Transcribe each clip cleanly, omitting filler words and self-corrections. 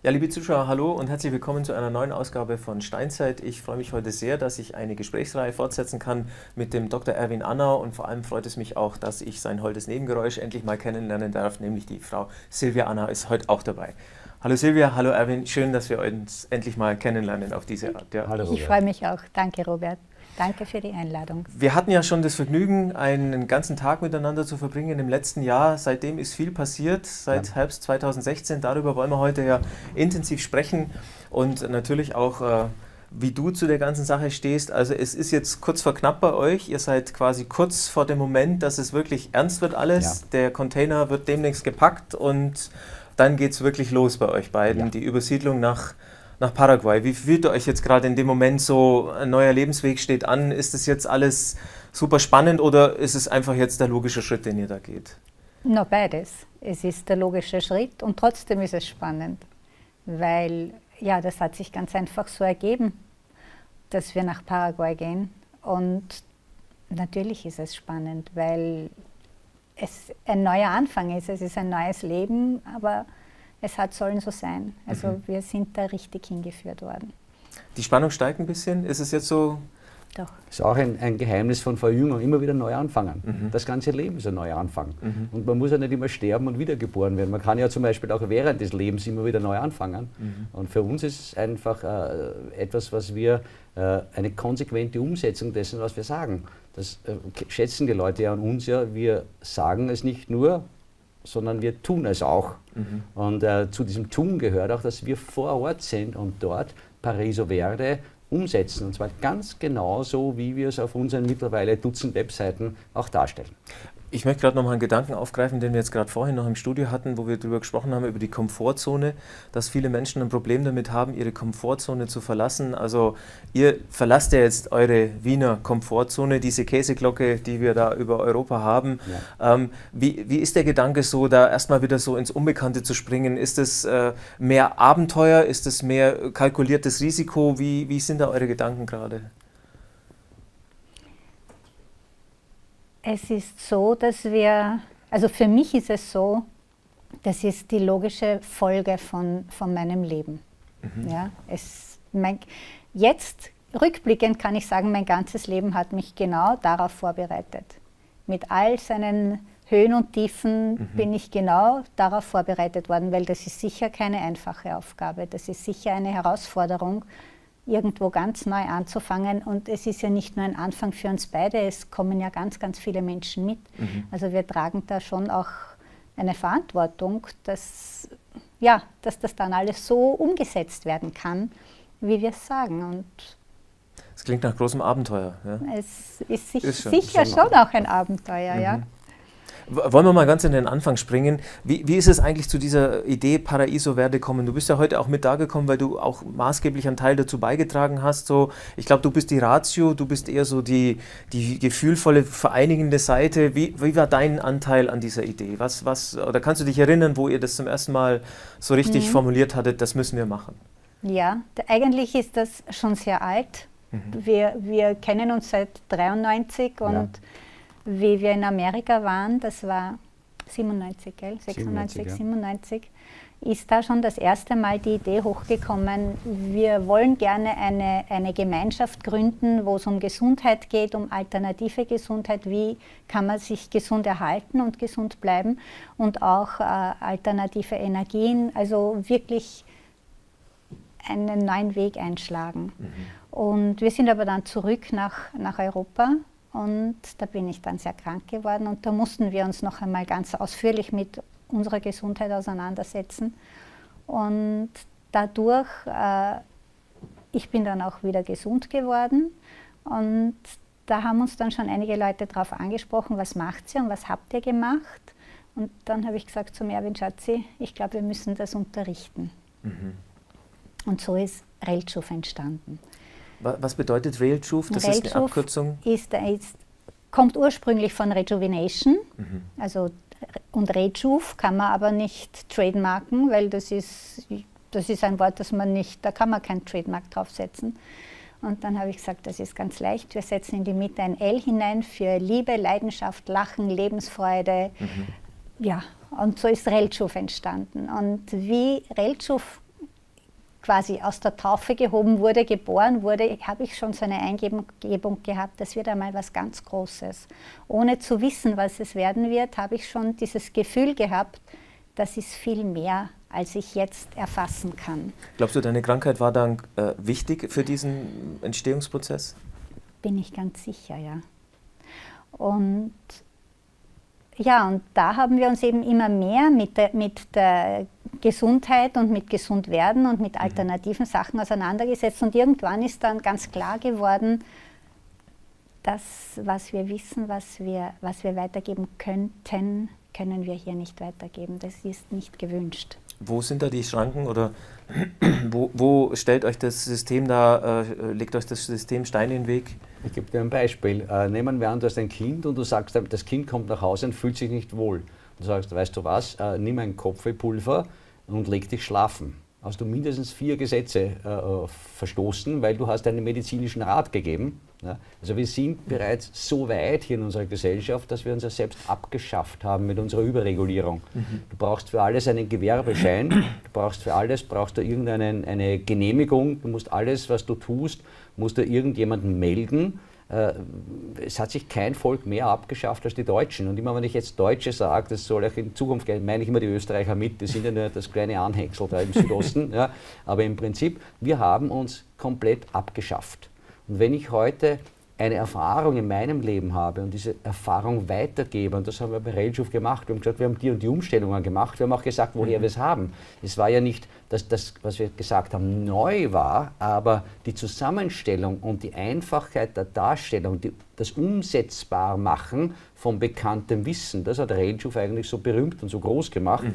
Ja, liebe Zuschauer, hallo und herzlich willkommen zu einer neuen Ausgabe von Steinzeit. Ich freue mich heute sehr, dass ich eine Gesprächsreihe fortsetzen kann mit dem Dr. Erwin Anna und vor allem freut es mich auch, dass ich sein holdes Nebengeräusch endlich mal kennenlernen darf, nämlich die Frau Silvia Anna ist heute auch dabei. Hallo Silvia, hallo Erwin, schön, dass wir uns endlich mal kennenlernen auf diese Art. Ja. Hallo Robert. Ich freue mich auch. Danke Robert. Danke für die Einladung. Wir hatten ja schon das Vergnügen, einen ganzen Tag miteinander zu verbringen im letzten Jahr. Seitdem ist viel passiert, seit Herbst 2016. Darüber wollen wir heute ja intensiv sprechen und natürlich auch, wie du zu der ganzen Sache stehst. Also es ist jetzt kurz vor knapp bei euch. Ihr seid quasi kurz vor dem Moment, dass es wirklich ernst wird alles. Ja. Der Container wird demnächst gepackt und dann geht es wirklich los bei euch beiden. Ja. Die Übersiedlung nach Paraguay. Wie fühlt ihr euch jetzt gerade in dem Moment so? Ein neuer Lebensweg steht an. Ist das jetzt alles super spannend oder ist es einfach jetzt der logische Schritt, den ihr da geht? No, beides. Es ist der logische Schritt und trotzdem ist es spannend, weil ja, das hat sich ganz einfach so ergeben, dass wir nach Paraguay gehen und natürlich ist es spannend, weil es ein neuer Anfang ist. Es ist ein neues Leben, aber es sollen so sein. Also wir sind da richtig hingeführt worden. Die Spannung steigt ein bisschen? Ist es jetzt so? Doch. Das ist auch ein Geheimnis von Verjüngung, immer wieder neu anfangen. Das ganze Leben ist ein neuer Anfang. Und man muss ja nicht immer sterben und wiedergeboren werden. Man kann ja zum Beispiel auch während des Lebens immer wieder neu anfangen. Und für uns ist es einfach etwas, was wir, eine konsequente Umsetzung dessen, was wir sagen. Das schätzen die Leute ja an uns ja. Wir sagen es nicht nur, sondern wir tun es auch. Und zu diesem Tun gehört auch, dass wir vor Ort sind und dort Paraiso Verde umsetzen. Und zwar ganz genauso, wie wir es auf unseren mittlerweile Dutzend Webseiten auch darstellen. Ich möchte gerade noch mal einen Gedanken aufgreifen, den wir jetzt gerade vorhin noch im Studio hatten, wo wir darüber gesprochen haben, über die Komfortzone, dass viele Menschen ein Problem damit haben, ihre Komfortzone zu verlassen. Also ihr verlasst ja jetzt eure Wiener Komfortzone, diese Käseglocke, die wir da über Europa haben. Ja. Wie ist der Gedanke so, da erstmal wieder so ins Unbekannte zu springen? Ist es mehr Abenteuer? Ist es mehr kalkuliertes Risiko? Wie sind da eure Gedanken gerade? Es ist so, dass also für mich ist es so, das ist die logische Folge von meinem Leben. Ja, jetzt, rückblickend kann ich sagen, mein ganzes Leben hat mich genau darauf vorbereitet. Mit all seinen Höhen und Tiefen bin ich genau darauf vorbereitet worden, weil das ist sicher keine einfache Aufgabe, das ist sicher eine Herausforderung, irgendwo ganz neu anzufangen und es ist ja nicht nur ein Anfang für uns beide, es kommen ja ganz, ganz viele Menschen mit. Also wir tragen da schon auch eine Verantwortung, dass das dann alles so umgesetzt werden kann, wie wir es sagen. Und es klingt nach großem Abenteuer. Ja? Es ist sicher schon auch ein Abenteuer, ja. Wollen wir mal ganz in den Anfang springen. Wie ist es eigentlich zu dieser Idee Paraiso Verde gekommen? Du bist ja heute auch mit da gekommen, weil du auch maßgeblich einen Teil dazu beigetragen hast. So, ich glaube, du bist die Ratio, du bist eher so die gefühlvolle, vereinigende Seite. Wie war dein Anteil an dieser Idee? Oder kannst du dich erinnern, wo ihr das zum ersten Mal so richtig formuliert hattet, das müssen wir machen? Ja, eigentlich ist das schon sehr alt. Wir kennen uns seit 1993 und wie wir in Amerika waren, das war 97, gell? 96, 97, ist da schon das erste Mal die Idee hochgekommen, wir wollen gerne eine Gemeinschaft gründen, wo es um Gesundheit geht, um alternative Gesundheit, wie kann man sich gesund erhalten und gesund bleiben und auch alternative Energien, also wirklich einen neuen Weg einschlagen. Und wir sind aber dann zurück nach Europa. Und da bin ich dann sehr krank geworden und da mussten wir uns noch einmal ganz ausführlich mit unserer Gesundheit auseinandersetzen. Und dadurch, ich bin dann auch wieder gesund geworden und da haben uns dann schon einige Leute darauf angesprochen, was macht ihr und was habt ihr gemacht? Und dann habe ich gesagt zu Erwin, Schatzi, ich glaube, wir müssen das unterrichten. Und so ist Reltschuf entstanden. Was bedeutet Reltschuf? Das ist eine Abkürzung? Kommt ursprünglich von Rejuvenation, also, und Reltschuf kann man aber nicht trademarken, weil das ist ein Wort, das man nicht, da kann man kein Trademark draufsetzen. Und dann habe ich gesagt, das ist ganz leicht, wir setzen in die Mitte ein L hinein für Liebe, Leidenschaft, Lachen, Lebensfreude. Ja, und so ist Reltschuf entstanden. Und wie Reltschuf quasi aus der Taufe gehoben wurde, geboren wurde, habe ich schon so eine Eingebung gehabt, das wird einmal was ganz Großes. Ohne zu wissen, was es werden wird, habe ich schon dieses Gefühl gehabt, das ist viel mehr, als ich jetzt erfassen kann. Glaubst du, deine Krankheit war dann wichtig für diesen Entstehungsprozess? Bin ich ganz sicher, ja. Und ja, und da haben wir uns eben immer mehr mit der Gesundheit und mit Gesundwerden und mit alternativen Sachen auseinandergesetzt. Und irgendwann ist dann ganz klar geworden, das, was wir wissen, was wir weitergeben könnten, können wir hier nicht weitergeben. Das ist nicht gewünscht. Wo sind da die Schranken oder wo stellt euch das System da, legt euch das System Steine in den Weg? Ich gebe dir ein Beispiel. Nehmen wir an, du hast ein Kind und du sagst, das Kind kommt nach Hause und fühlt sich nicht wohl. Du sagst, weißt du was, nimm ein Kopfwehpulver und leg dich schlafen. Hast du mindestens 4 Gesetze verstoßen, weil du hast einen medizinischen Rat gegeben. Ja? Also wir sind bereits so weit hier in unserer Gesellschaft, dass wir uns ja selbst abgeschafft haben mit unserer Überregulierung. Du brauchst für alles einen Gewerbeschein, du brauchst für alles eine Genehmigung, du musst alles, was du tust, musst du irgendjemanden melden. Es hat sich kein Volk mehr abgeschafft als die Deutschen. Und immer wenn ich jetzt Deutsche sage, das soll auch in Zukunft gelten, meine ich immer die Österreicher mit, die sind ja nur das kleine Anhängsel da im Südosten. Ja. Aber im Prinzip, wir haben uns komplett abgeschafft. Und wenn ich heute eine Erfahrung in meinem Leben habe und diese Erfahrung weitergebe, und das haben wir bei Railshof gemacht, wir haben gesagt, wir haben die und die Umstellungen gemacht, wir haben auch gesagt, woher wir es haben. Es war ja nicht, dass das, was wir gesagt haben, neu war, aber die Zusammenstellung und die Einfachheit der Darstellung, das Umsetzbarmachen von bekanntem Wissen, das hat Railshof eigentlich so berühmt und so groß gemacht.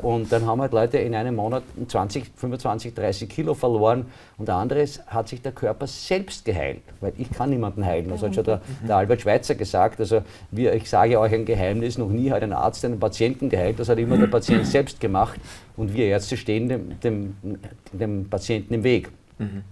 Und dann haben halt Leute in einem Monat 20, 25, 30 Kilo verloren und anderes hat sich der Körper selbst geheilt, weil ich kann niemanden heilen. Das hat schon der Albert Schweitzer gesagt. Also ich sage euch ein Geheimnis, noch nie hat ein Arzt einen Patienten geheilt, das hat immer der Patient selbst gemacht und wir Ärzte stehen dem Patienten im Weg.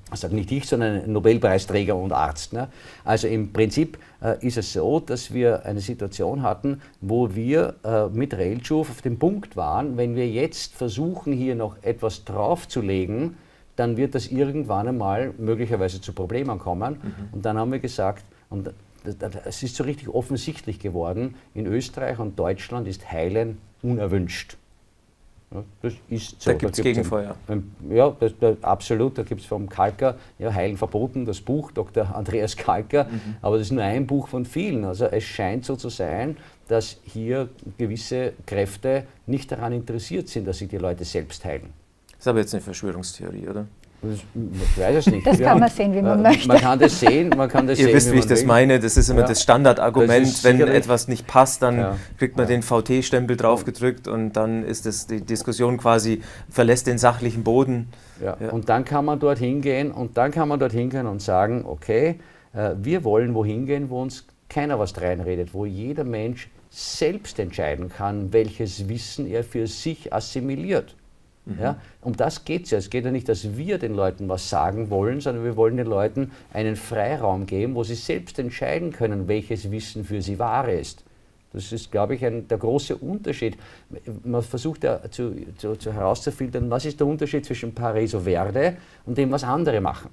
Das sagt nicht ich, sondern ein Nobelpreisträger und Arzt. Ne? Also im Prinzip ist es so, dass wir eine Situation hatten, wo wir mit Railshof auf dem Punkt waren, wenn wir jetzt versuchen, hier noch etwas draufzulegen, dann wird das irgendwann einmal möglicherweise zu Problemen kommen. Und dann haben wir gesagt, und es ist so richtig offensichtlich geworden, in Österreich und Deutschland ist Heilen unerwünscht. Ja, das ist so. Da gibt es Gegenfeuer. Ja, absolut. Da gibt es vom Kalker, ja, Heilen verboten, das Buch, Dr. Andreas Kalker. Aber das ist nur ein Buch von vielen. Also es scheint so zu sein, dass hier gewisse Kräfte nicht daran interessiert sind, dass sich die Leute selbst heilen. Das ist aber jetzt eine Verschwörungstheorie, oder? Ich weiß es nicht. Das kann man sehen, wie man möchte. Man kann das sehen, Ihr wisst, wie ich das meine. Das ist immer das Standardargument. Das wenn etwas nicht passt, dann kriegt man den VT-Stempel draufgedrückt und dann ist die Diskussion quasi, verlässt den sachlichen Boden. Ja. Und dann kann man dort hingehen und sagen, okay, wir wollen wohin gehen, wo uns keiner was reinredet, wo jeder Mensch selbst entscheiden kann, welches Wissen er für sich assimiliert. Ja, um das geht es ja. Es geht ja nicht, dass wir den Leuten was sagen wollen, sondern wir wollen den Leuten einen Freiraum geben, wo sie selbst entscheiden können, welches Wissen für sie wahr ist. Das ist, glaube ich, der große Unterschied. Man versucht ja herauszufiltern, was ist der Unterschied zwischen Pareso Verde und dem, was andere machen.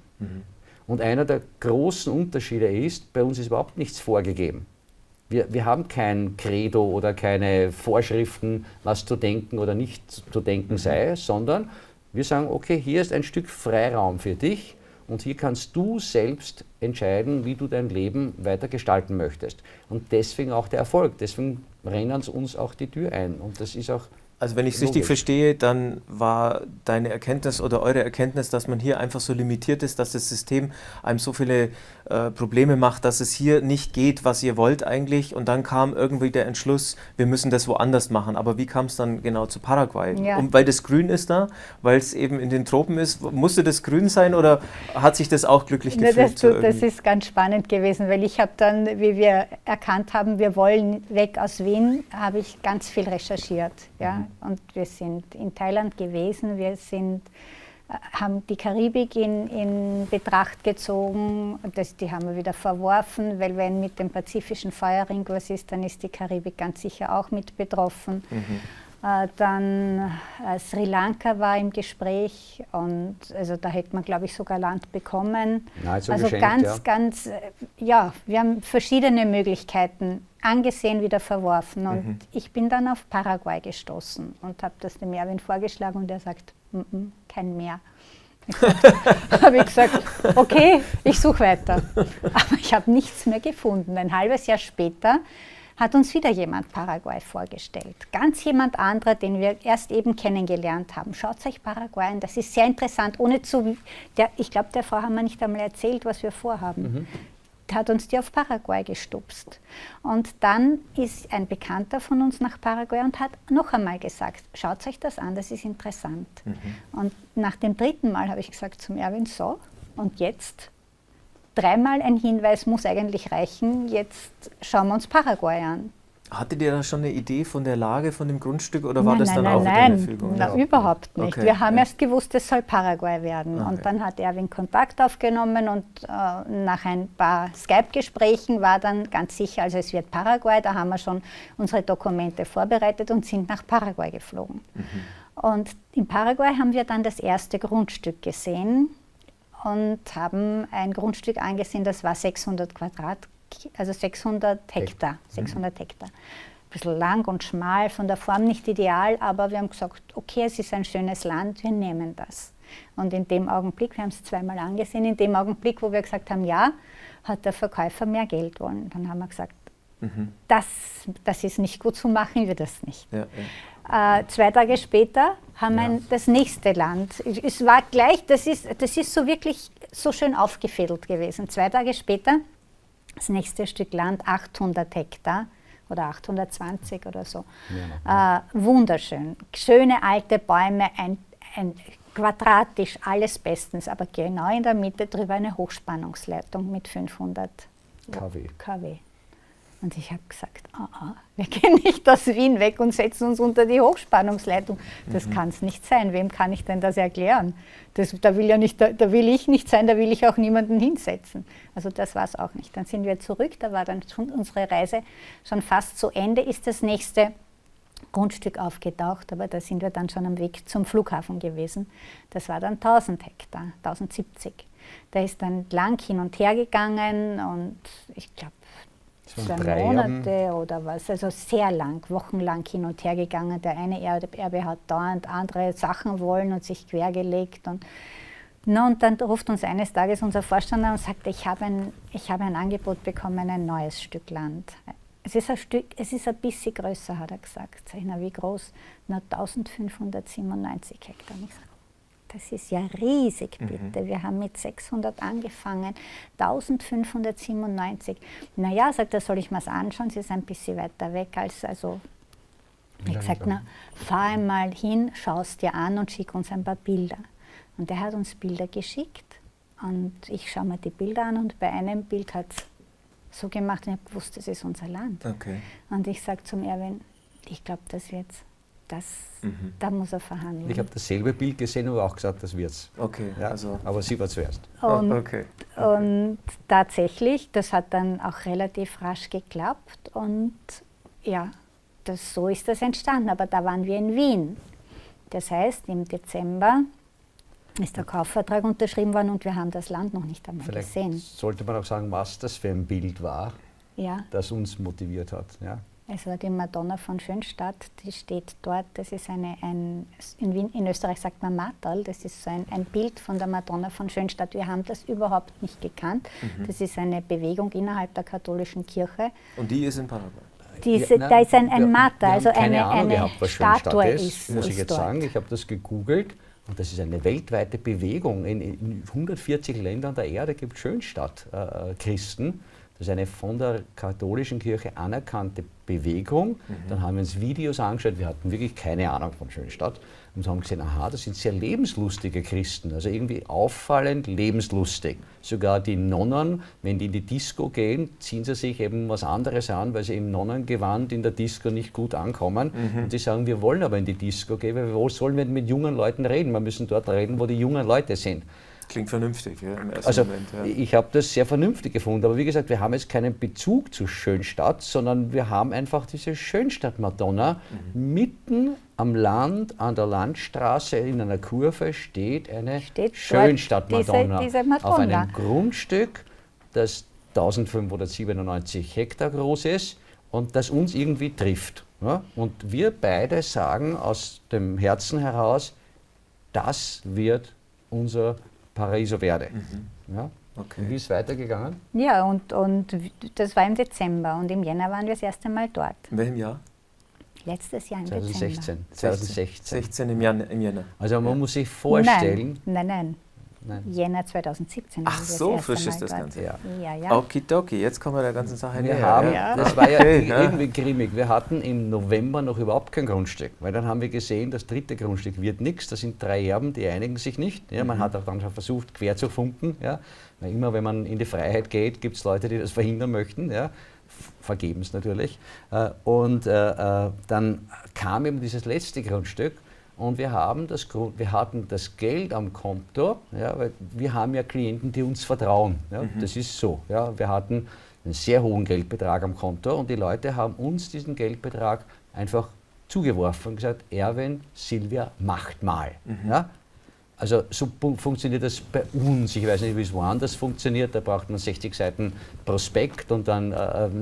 Und einer der großen Unterschiede ist, bei uns ist überhaupt nichts vorgegeben. Wir haben kein Credo oder keine Vorschriften, was zu denken oder nicht zu denken sei, sondern wir sagen, okay, hier ist ein Stück Freiraum für dich und hier kannst du selbst entscheiden, wie du dein Leben weiter gestalten möchtest. Und deswegen auch der Erfolg, deswegen rennen uns auch die Tür ein und das ist auch Also wenn ich es richtig verstehe, dann war deine Erkenntnis oder eure Erkenntnis, dass man hier einfach so limitiert ist, dass das System einem so viele Probleme macht, dass es hier nicht geht, was ihr wollt eigentlich. Und dann kam irgendwie der Entschluss, wir müssen das woanders machen. Aber wie kam es dann genau zu Paraguay? Ja. Weil das Grün ist da, weil es eben in den Tropen ist. Musste das grün sein oder hat sich das auch glücklich gefühlt? Das ist ganz spannend gewesen, weil ich habe dann, wie wir erkannt haben, wir wollen weg aus Wien, habe ich ganz viel recherchiert. Ja? Und wir sind in Thailand gewesen, haben die Karibik in Betracht gezogen, die haben wir wieder verworfen, weil wenn mit dem pazifischen Feuerring was ist, dann ist die Karibik ganz sicher auch mit betroffen. Dann Sri Lanka war im Gespräch und also da hätte man, glaube ich, sogar Land bekommen. Nahezu also geschenkt, ganz, ja, wir haben verschiedene Möglichkeiten angesehen, wieder verworfen. Und ich bin dann auf Paraguay gestoßen und habe das dem Erwin vorgeschlagen und er sagt, kein Meer. Habe ich gesagt, okay, ich suche weiter. Aber ich habe nichts mehr gefunden. Ein halbes Jahr später hat uns wieder jemand Paraguay vorgestellt. Ganz jemand anderer, den wir erst eben kennengelernt haben. Schaut euch Paraguay an, das ist sehr interessant. Ich glaube, der Frau haben wir nicht einmal erzählt, was wir vorhaben. Der hat uns die auf Paraguay gestupst. Und dann ist ein Bekannter von uns nach Paraguay und hat noch einmal gesagt, schaut euch das an, das ist interessant. Und nach dem dritten Mal habe ich gesagt zum Erwin, so, und jetzt? Dreimal ein Hinweis muss eigentlich reichen, jetzt schauen wir uns Paraguay an. Hattet ihr da schon eine Idee von der Lage von dem Grundstück oder war das dann auch nein, eine Verfügung? Nein, überhaupt nicht. Okay, wir haben erst gewusst, es soll Paraguay werden. Okay. Und dann hat Erwin Kontakt aufgenommen und nach ein paar Skype-Gesprächen war dann ganz sicher, also es wird Paraguay, da haben wir schon unsere Dokumente vorbereitet und sind nach Paraguay geflogen. Und in Paraguay haben wir dann das erste Grundstück gesehen und haben ein Grundstück angesehen, das war 600 Hektar. 600 Hektar. Ein bisschen lang und schmal, von der Form nicht ideal, aber wir haben gesagt, okay, es ist ein schönes Land, wir nehmen das. Und in dem Augenblick, wir haben es zweimal angesehen, in dem Augenblick, wo wir gesagt haben, ja, hat der Verkäufer mehr Geld wollen. Dann haben wir gesagt, das ist nicht gut, so machen wir das nicht. Ja. 2 Tage später haben wir das nächste Land. Es war gleich, das ist so wirklich so schön aufgefädelt gewesen. 2 Tage später das nächste Stück Land, 800 Hektar oder 820 oder so. Wunderschön. Schöne alte Bäume, ein quadratisch, alles bestens, aber genau in der Mitte drüber eine Hochspannungsleitung mit 500 kW. Und ich habe gesagt, wir gehen nicht aus Wien weg und setzen uns unter die Hochspannungsleitung. Das kann es nicht sein. Wem kann ich denn das erklären? Da will ich nicht sein, da will ich auch niemanden hinsetzen. Also das war es auch nicht. Dann sind wir zurück, da war dann schon unsere Reise schon fast zu Ende, ist das nächste Grundstück aufgetaucht, aber da sind wir dann schon am Weg zum Flughafen gewesen. Das war dann 1000 Hektar, 1070. Da ist dann lang hin und her gegangen und ich glaube, 2 Monate oder was, also sehr lang, wochenlang hin und her gegangen. Der eine Erbe hat dauernd andere Sachen wollen und sich quergelegt. Und dann ruft uns eines Tages unser Vorstand an und sagt, ich habe ein Angebot bekommen, ein neues Stück Land. Es ist ein bisschen größer, hat er gesagt. Sag ich, na, wie groß? Na, 1597 Hektar. Ich sage, das ist ja riesig, bitte. Wir haben mit 600 angefangen, 1597. Naja, sagt er, soll ich mir das anschauen? Sie ist ein bisschen weiter weg als, also, ich habe gesagt, na, fahr einmal hin, schau es dir an und schick uns ein paar Bilder. Und er hat uns Bilder geschickt und ich schaue mir die Bilder an und bei einem Bild hat es so gemacht und ich habe gewusst, das ist unser Land. Okay. Und ich sage zum Erwin, ich glaube, das wird's. Da muss er verhandeln. Ich habe dasselbe Bild gesehen und auch gesagt, das wird's. Okay, ja, also. Aber sie war zuerst. Und tatsächlich, das hat dann auch relativ rasch geklappt und ja, so ist das entstanden. Aber da waren wir in Wien. Das heißt, im Dezember ist der Kaufvertrag unterschrieben worden und wir haben das Land noch nicht einmal gesehen. Sollte man auch sagen, was das für ein Bild war, das uns motiviert hat. Ja. Es war die Madonna von Schönstadt, die steht dort. Das ist in Österreich sagt man Marterl, das ist so ein Bild von der Madonna von Schönstadt. Wir haben das überhaupt nicht gekannt. Das ist eine Bewegung innerhalb der katholischen Kirche. Und die ist in Paraguay? Da ist ein Marter, also eine Statue ist. Muss ich jetzt sagen, ich habe das gegoogelt und das ist eine weltweite Bewegung. In 140 Ländern der Erde gibt es Schönstadt-Christen. Das ist eine von der katholischen Kirche anerkannte Bewegung. Dann haben wir uns Videos angeschaut, wir hatten wirklich keine Ahnung von Schönstadt und haben gesehen, aha, das sind sehr lebenslustige Christen, also irgendwie auffallend lebenslustig. Sogar die Nonnen, wenn die in die Disco gehen, ziehen sie sich eben was anderes an, weil sie im Nonnengewand in der Disco nicht gut ankommen. Und die sagen, wir wollen aber in die Disco gehen, weil wo sollen wir mit jungen Leuten reden? Wir müssen dort reden, wo die jungen Leute sind. Klingt vernünftig, ja, im ersten Also Moment. Ja. ich habe das sehr vernünftig gefunden, aber wie gesagt, wir haben jetzt keinen Bezug zu Schönstadt, sondern wir haben einfach diese Schönstadt-Madonna. Mitten am Land, an der Landstraße in einer Kurve steht eine Schönstadt-Madonna diese Madonna. auf einem Grundstück, das 1597 Hektar groß ist und das uns irgendwie trifft. Ja? Und wir beide sagen aus dem Herzen heraus, das wird unser Paraiso Verde. Ja? Okay. Und wie ist es weitergegangen? Ja, und das war im Dezember und im Jänner waren wir das erste Mal dort. In welchem Jahr? Letztes Jahr im 2016. Dezember. 16 im Jänner. Also man muss sich vorstellen. Nein. Nein. Jänner 2017. Ach, waren wir so erste frisch Mal ist das dort. Ganze. Ja. Ja. Okidoki, jetzt kommen wir der ganzen Sache Wir näher. haben, Ja. das war ja Okay, ja. irgendwie grimmig, wir hatten im November noch überhaupt kein Grundstück, weil dann haben wir gesehen, das dritte Grundstück wird nichts, das sind 3 Erben, die einigen sich nicht. Ja, man hat auch dann schon versucht, quer zu funken. Ja, weil immer wenn man in die Freiheit geht, gibt es Leute, die das verhindern möchten, ja, vergebens natürlich. Und dann kam eben dieses letzte Grundstück. Und wir hatten das Geld am Konto, ja, weil wir haben ja Klienten, die uns vertrauen. Ja, das ist so. Ja, wir hatten einen sehr hohen Geldbetrag am Konto und die Leute haben uns diesen Geldbetrag einfach zugeworfen und gesagt, Erwin, Silvia, macht mal. Ja? Also so funktioniert das bei uns. Ich weiß nicht, wie es woanders funktioniert. Da braucht man 60 Seiten Prospekt und dann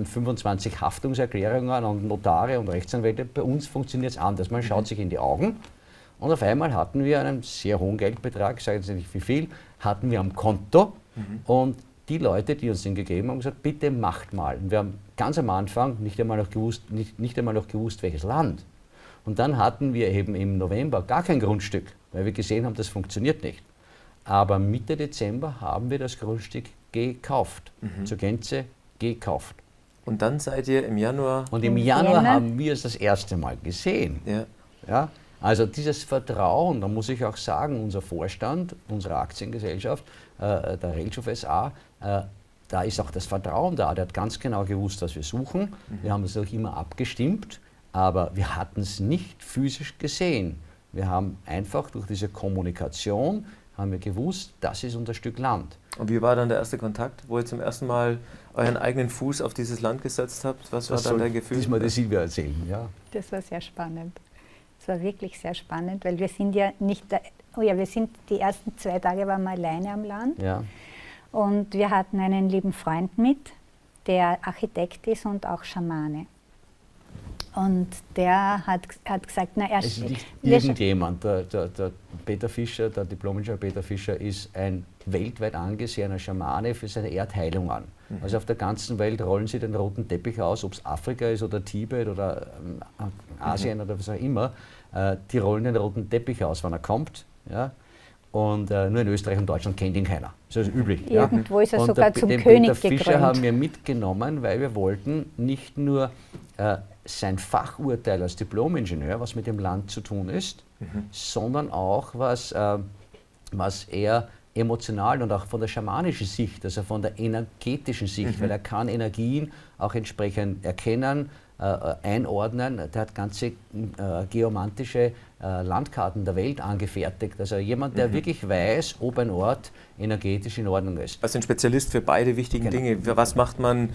25 Haftungserklärungen und Notare und Rechtsanwälte. Bei uns funktioniert es anders. Man schaut sich in die Augen. Und auf einmal hatten wir einen sehr hohen Geldbetrag, ich sage jetzt nicht wie viel, hatten wir am Konto. Und die Leute, die uns den gegeben haben, gesagt, bitte macht mal. Und wir haben ganz am Anfang nicht einmal noch gewusst, welches Land. Und dann hatten wir eben im November gar kein Grundstück, weil wir gesehen haben, das funktioniert nicht. Aber Mitte Dezember haben wir das Grundstück gekauft, zur Gänze gekauft. Und dann seid ihr im Januar. Und im Januar haben wir es das erste Mal gesehen. Ja. Ja? Also dieses Vertrauen, da muss ich auch sagen, unser Vorstand, unsere Aktiengesellschaft, der Relschuf SA, da ist auch das Vertrauen da. Der hat ganz genau gewusst, was wir suchen. Wir haben es auch immer abgestimmt, aber wir hatten es nicht physisch gesehen. Wir haben einfach durch diese Kommunikation, haben wir gewusst, das ist unser Stück Land. Und wie war dann der erste Kontakt, wo ihr zum ersten Mal euren eigenen Fuß auf dieses Land gesetzt habt? Was war dann dein Gefühl? Diesmal die Silvia erzählen, ja. Das war sehr spannend. Es war wirklich sehr spannend, weil wir sind ja nicht, wir sind die ersten 2 Tage waren wir alleine am Land. Ja. Und wir hatten einen lieben Freund mit, der Architekt ist und auch Schamane. Und der hat gesagt, na Es ist nicht irgendjemand. Der Peter Fischer, der Diplom-Ingenieur Peter Fischer, ist ein weltweit angesehener Schamane für seine Erdheilungen. Also auf der ganzen Welt rollen sie den roten Teppich aus, ob es Afrika ist oder Tibet oder Asien oder was auch immer. Die rollen den roten Teppich aus, wenn er kommt. Ja? Und nur in Österreich und Deutschland kennt ihn keiner. Das ist üblich. Irgendwo ist er und sogar zum den König Peter Fischer gekrönt. haben wir mitgenommen, weil wir wollten nicht nur sein Fachurteil als Diplom-Ingenieur, was mit dem Land zu tun ist, sondern auch was er emotional und auch von der schamanischen Sicht, also von der energetischen Sicht, weil er kann Energien auch entsprechend erkennen, einordnen. Der hat ganze geomantische Landkarten der Welt angefertigt. Also jemand, der wirklich weiß, ob ein Ort energetisch in Ordnung ist. Also ein Spezialist für beide wichtigen Dinge. Was macht man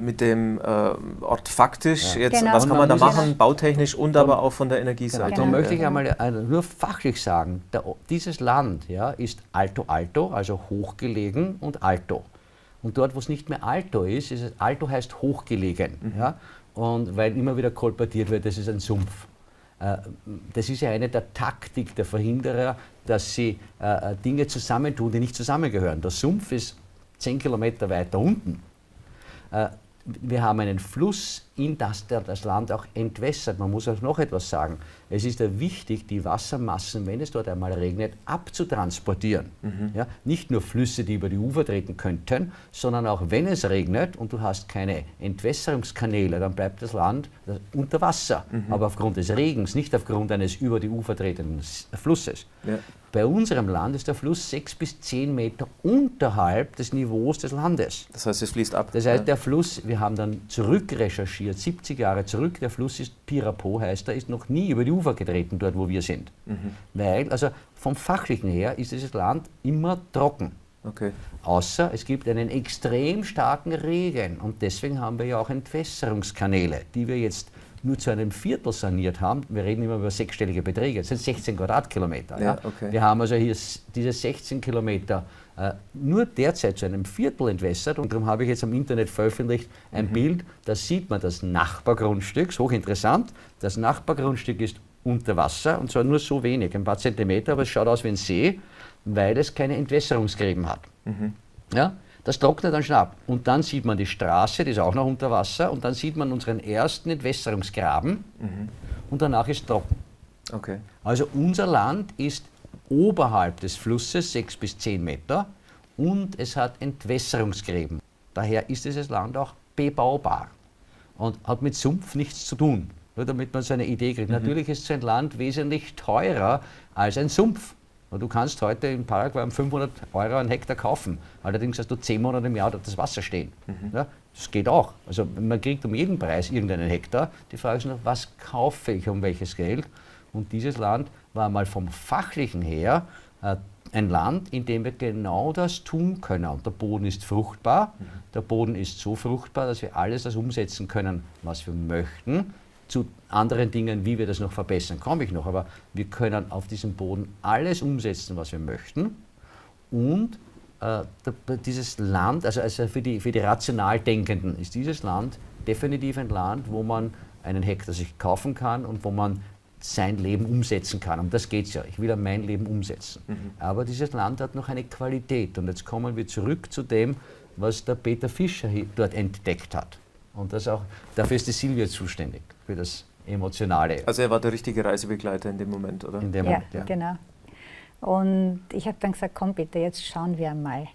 mit dem Ort faktisch? Ja. Jetzt, Genau. was kann man da Und man muss machen, bautechnisch und aber auch von der Energieseite? Genau. Da möchte ich einmal nur fachlich sagen, dieses Land ist Alto, also hochgelegen und Alto. Und dort, wo es nicht mehr Alto ist es Alto heißt hochgelegen. Ja? Und weil immer wieder kolportiert wird, das ist ein Sumpf. Das ist ja eine der Taktik der Verhinderer, dass sie Dinge zusammentun, die nicht zusammengehören. Der Sumpf ist 10 Kilometer weiter unten. Wir haben einen Fluss, in das Land auch entwässert. Man muss auch noch etwas sagen. Es ist ja wichtig, die Wassermassen, wenn es dort einmal regnet, abzutransportieren. Ja, nicht nur Flüsse, die über die Ufer treten könnten, sondern auch wenn es regnet und du hast keine Entwässerungskanäle, dann bleibt das Land unter Wasser. Aber aufgrund des Regens, nicht aufgrund eines über die Ufer tretenden Flusses. Ja. Bei unserem Land ist der Fluss 6 bis 10 Meter unterhalb des Niveaus des Landes. Das heißt, es fließt ab. Das heißt, der Fluss, wir haben dann zurückrecherchiert, recherchiert, 70 Jahre zurück, der Fluss ist Pirapo, heißt er, ist noch nie über die Ufer getreten, dort wo wir sind. Weil, also vom Fachlichen her ist dieses Land immer trocken. Okay. Außer es gibt einen extrem starken Regen und deswegen haben wir ja auch Entwässerungskanäle, die wir jetzt nur zu einem Viertel saniert haben. Wir reden immer über sechsstellige Beträge, das sind 16 Quadratkilometer. Ja, okay. Wir haben also hier diese 16 Kilometer nur derzeit zu einem Viertel entwässert und darum habe ich jetzt am Internet veröffentlicht ein Bild, da sieht man das Nachbargrundstück, ist hochinteressant, das Nachbargrundstück ist unter Wasser und zwar nur so wenig, ein paar Zentimeter, aber es schaut aus wie ein See, weil es keine Entwässerungsgräben hat. Ja? Das trocknet dann schon ab. Und dann sieht man die Straße, die ist auch noch unter Wasser, und dann sieht man unseren ersten Entwässerungsgraben und danach ist trocken. Okay. Also unser Land ist oberhalb des Flusses 6 bis 10 Meter und es hat Entwässerungsgräben. Daher ist dieses Land auch bebaubar und hat mit Sumpf nichts zu tun. Nur damit man so eine Idee kriegt. Natürlich ist so ein Land wesentlich teurer als ein Sumpf. Du kannst heute in Paraguay um 500 € einen Hektar kaufen. Allerdings hast du 10 Monate im Jahr dort das Wasser stehen. Ja, das geht auch. Also man kriegt um jeden Preis irgendeinen Hektar. Die Frage ist nur, was kaufe ich um welches Geld? Und dieses Land war mal vom Fachlichen her ein Land, in dem wir genau das tun können. Und der Boden ist fruchtbar. Der Boden ist so fruchtbar, dass wir alles das umsetzen können, was wir möchten. Zu anderen Dingen, wie wir das noch verbessern, komme ich noch. Aber wir können auf diesem Boden alles umsetzen, was wir möchten. Und dieses Land, also für die rational Denkenden, ist dieses Land definitiv ein Land, wo man einen Hektar sich kaufen kann und wo man sein Leben umsetzen kann. Um das geht es ja. Ich will ja mein Leben umsetzen. Aber dieses Land hat noch eine Qualität. Und jetzt kommen wir zurück zu dem, was der Peter Fischer dort entdeckt hat. Und das auch, dafür ist die Silvia zuständig, für das Emotionale. Also er war der richtige Reisebegleiter in dem Moment, oder? In dem Ja, Moment, ja. genau. Und ich habe dann gesagt, komm bitte, jetzt schauen wir mal,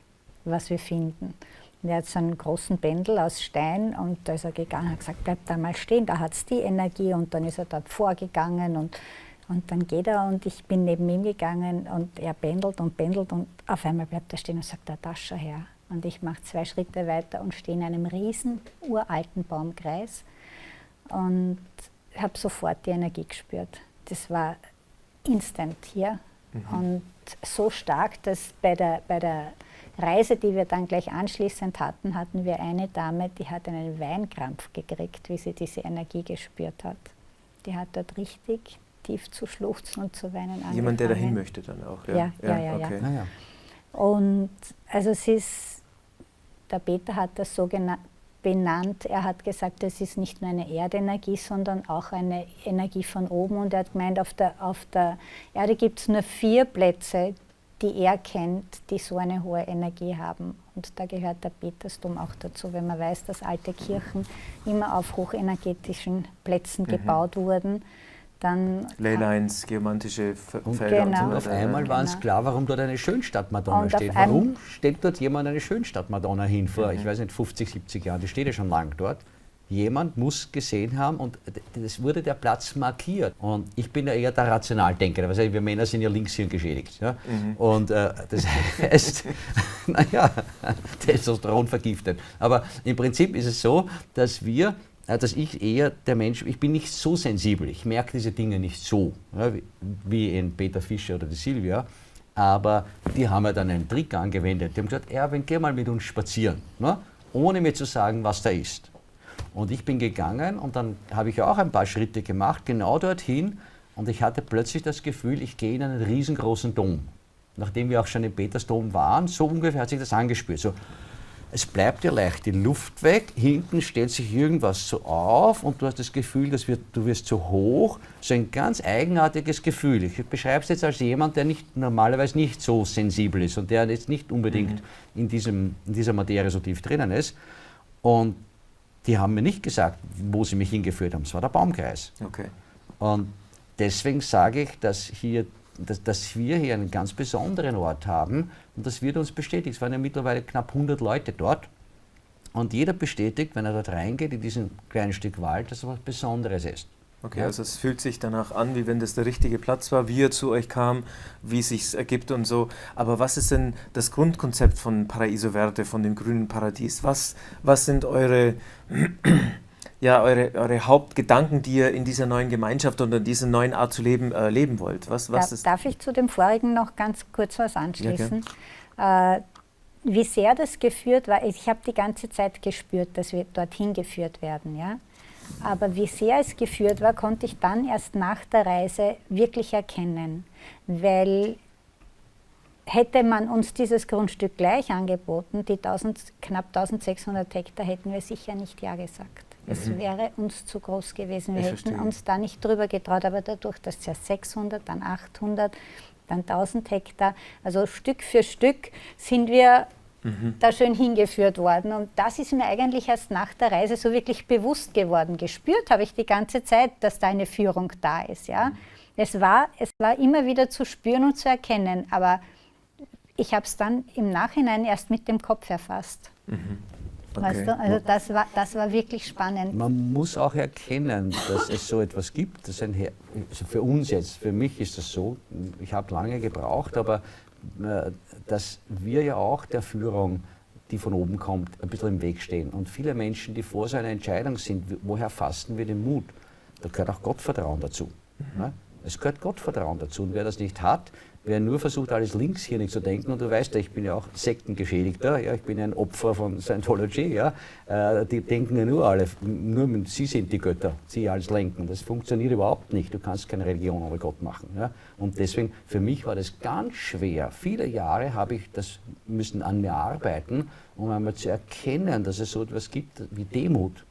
was wir finden. Und er hat so einen großen Pendel aus Stein und da ist er gegangen und hat gesagt, bleib da mal stehen, da hat es die Energie, und dann ist er dort vorgegangen und dann geht er und ich bin neben ihm gegangen und er pendelt und auf einmal bleibt er stehen und sagt, da schau her. Und ich mache 2 Schritte weiter und stehe in einem riesen uralten Baumkreis und habe sofort die Energie gespürt. Das war instant hier und so stark, dass bei der Reise, die wir dann gleich anschließend hatten, hatten wir eine Dame, die hat einen Weinkrampf gekriegt, wie sie diese Energie gespürt hat. Die hat dort richtig tief zu schluchzen und zu weinen angefangen. Jemand, der dahin möchte dann auch. Ja. Okay. Ah, ja. Und also der Peter hat das so benannt. Er hat gesagt, das ist nicht nur eine Erdenergie, sondern auch eine Energie von oben. Und er hat gemeint, auf der Erde gibt es nur 4 Plätze, die er kennt, die so eine hohe Energie haben. Und da gehört der Petersdom auch dazu, wenn man weiß, dass alte Kirchen immer auf hochenergetischen Plätzen gebaut wurden. Dann Leylines, geomantische Felder und so Genau. Und auf weiter. einmal war uns klar, warum dort eine Schönstadt-Madonna Und auf steht. Warum stellt dort jemand eine Schönstadt-Madonna hin vor, ich weiß nicht, 50, 70 Jahren, die steht ja schon lang dort. Jemand muss gesehen haben und es wurde der Platz markiert. Und ich bin ja eher der Rationaldenker, also wir Männer sind ja Linkshirn geschädigt. Ja? Und das heißt, naja, Testosteron vergiftet. Aber im Prinzip ist es so, dass ich eher der Mensch, ich bin nicht so sensibel, ich merke diese Dinge nicht so, ja, wie in Peter Fischer oder die Silvia, aber die haben ja dann einen Trick angewendet. Die haben gesagt, Erwin, geh mal mit uns spazieren, ne? Ohne mir zu sagen, was da ist. Und ich bin gegangen und dann habe ich auch ein paar Schritte gemacht, genau dorthin, und ich hatte plötzlich das Gefühl, ich gehe in einen riesengroßen Dom. Nachdem wir auch schon im Petersdom waren, so ungefähr hat sich das angespürt. So, es bleibt dir leicht die Luft weg, hinten stellt sich irgendwas so auf und du hast das Gefühl, du wirst zu hoch. So ein ganz eigenartiges Gefühl. Ich beschreibe es jetzt als jemand, der normalerweise nicht so sensibel ist und der jetzt nicht unbedingt in dieser Materie so tief drinnen ist. Und die haben mir nicht gesagt, wo sie mich hingeführt haben. Es war der Baumkreis. Okay. Und deswegen sage ich, dass wir hier einen ganz besonderen Ort haben und das wird uns bestätigt. Es waren ja mittlerweile knapp 100 Leute dort und jeder bestätigt, wenn er dort reingeht, in diesen kleinen Stück Wald, dass es was Besonderes ist. Okay, Ja. also es fühlt sich danach an, wie wenn das der richtige Platz war, wie er zu euch kam, wie es sich ergibt und so. Aber was ist denn das Grundkonzept von Paraíso Verde, von dem grünen Paradies? Was sind eure ja eure Hauptgedanken, die ihr in dieser neuen Gemeinschaft oder in dieser neuen Art zu leben leben wollt? Darf ich zu dem vorigen noch ganz kurz was anschließen? Ja, wie sehr das geführt war, ich habe die ganze Zeit gespürt, dass wir dorthin geführt werden. Ja? Aber wie sehr es geführt war, konnte ich dann erst nach der Reise wirklich erkennen. Weil hätte man uns dieses Grundstück gleich angeboten, die knapp 1600 Hektar, hätten wir sicher nicht Ja gesagt. Es wäre uns zu groß gewesen. Wir hätten uns da nicht drüber getraut. Aber dadurch, dass ja 600, dann 800, dann 1000 Hektar, also Stück für Stück sind wir da schön hingeführt worden. Und das ist mir eigentlich erst nach der Reise so wirklich bewusst geworden. Gespürt habe ich die ganze Zeit, dass da eine Führung da ist. Ja? Es war immer wieder zu spüren und zu erkennen, aber ich habe es dann im Nachhinein erst mit dem Kopf erfasst. Okay. Weißt du? Also das war wirklich spannend. Man muss auch erkennen, dass es so etwas gibt. Das also für uns jetzt, für mich ist das so, ich habe lange gebraucht, aber dass wir ja auch der Führung, die von oben kommt, ein bisschen im Weg stehen. Und viele Menschen, die vor so einer Entscheidung sind, woher fassen wir den Mut? Da gehört auch Gottvertrauen dazu. Ne? Es gehört Gottvertrauen dazu. Und wer das nicht hat, wer nur versucht, alles links hier nicht zu denken, und du weißt ja, ich bin ja auch Sektengeschädigter, ja, ich bin ein Opfer von Scientology, ja, die denken ja nur sie sind die Götter, sie alles lenken. Das funktioniert überhaupt nicht, du kannst keine Religion ohne Gott machen. Ja. Und deswegen, für mich war das ganz schwer. Viele Jahre habe ich das müssen an mir arbeiten, um einmal zu erkennen, dass es so etwas gibt wie Demut.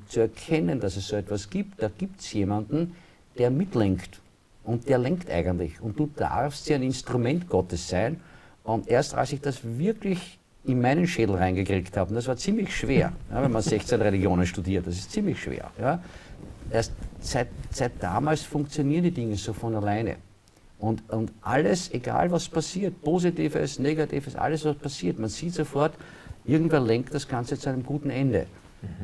Zu erkennen, dass es so etwas gibt, da gibt es jemanden, der mitlenkt. Und der lenkt eigentlich. Und du darfst ja ein Instrument Gottes sein. Und erst als ich das wirklich in meinen Schädel reingekriegt habe, und das war ziemlich schwer, ja, wenn man 16 Religionen studiert, das ist ziemlich schwer. Ja. Erst seit damals funktionieren die Dinge so von alleine. Und alles, egal was passiert, Positives, Negatives, alles was passiert, man sieht sofort, irgendwer lenkt das Ganze zu einem guten Ende.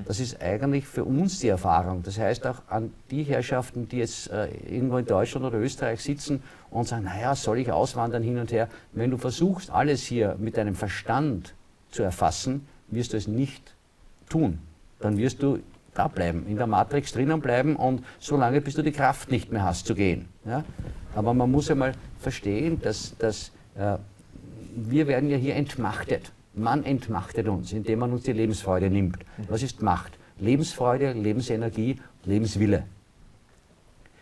Das ist eigentlich für uns die Erfahrung. Das heißt auch an die Herrschaften, die jetzt irgendwo in Deutschland oder Österreich sitzen und sagen, naja, soll ich auswandern hin und her? Wenn du versuchst, alles hier mit deinem Verstand zu erfassen, wirst du es nicht tun. Dann wirst du da bleiben, in der Matrix drinnen bleiben und so lange, bis du die Kraft nicht mehr hast zu gehen. Ja? Aber man muss ja mal verstehen, dass wir werden ja hier entmachtet. Man entmachtet uns, indem man uns die Lebensfreude nimmt. Was ist Macht? Lebensfreude, Lebensenergie, Lebenswille.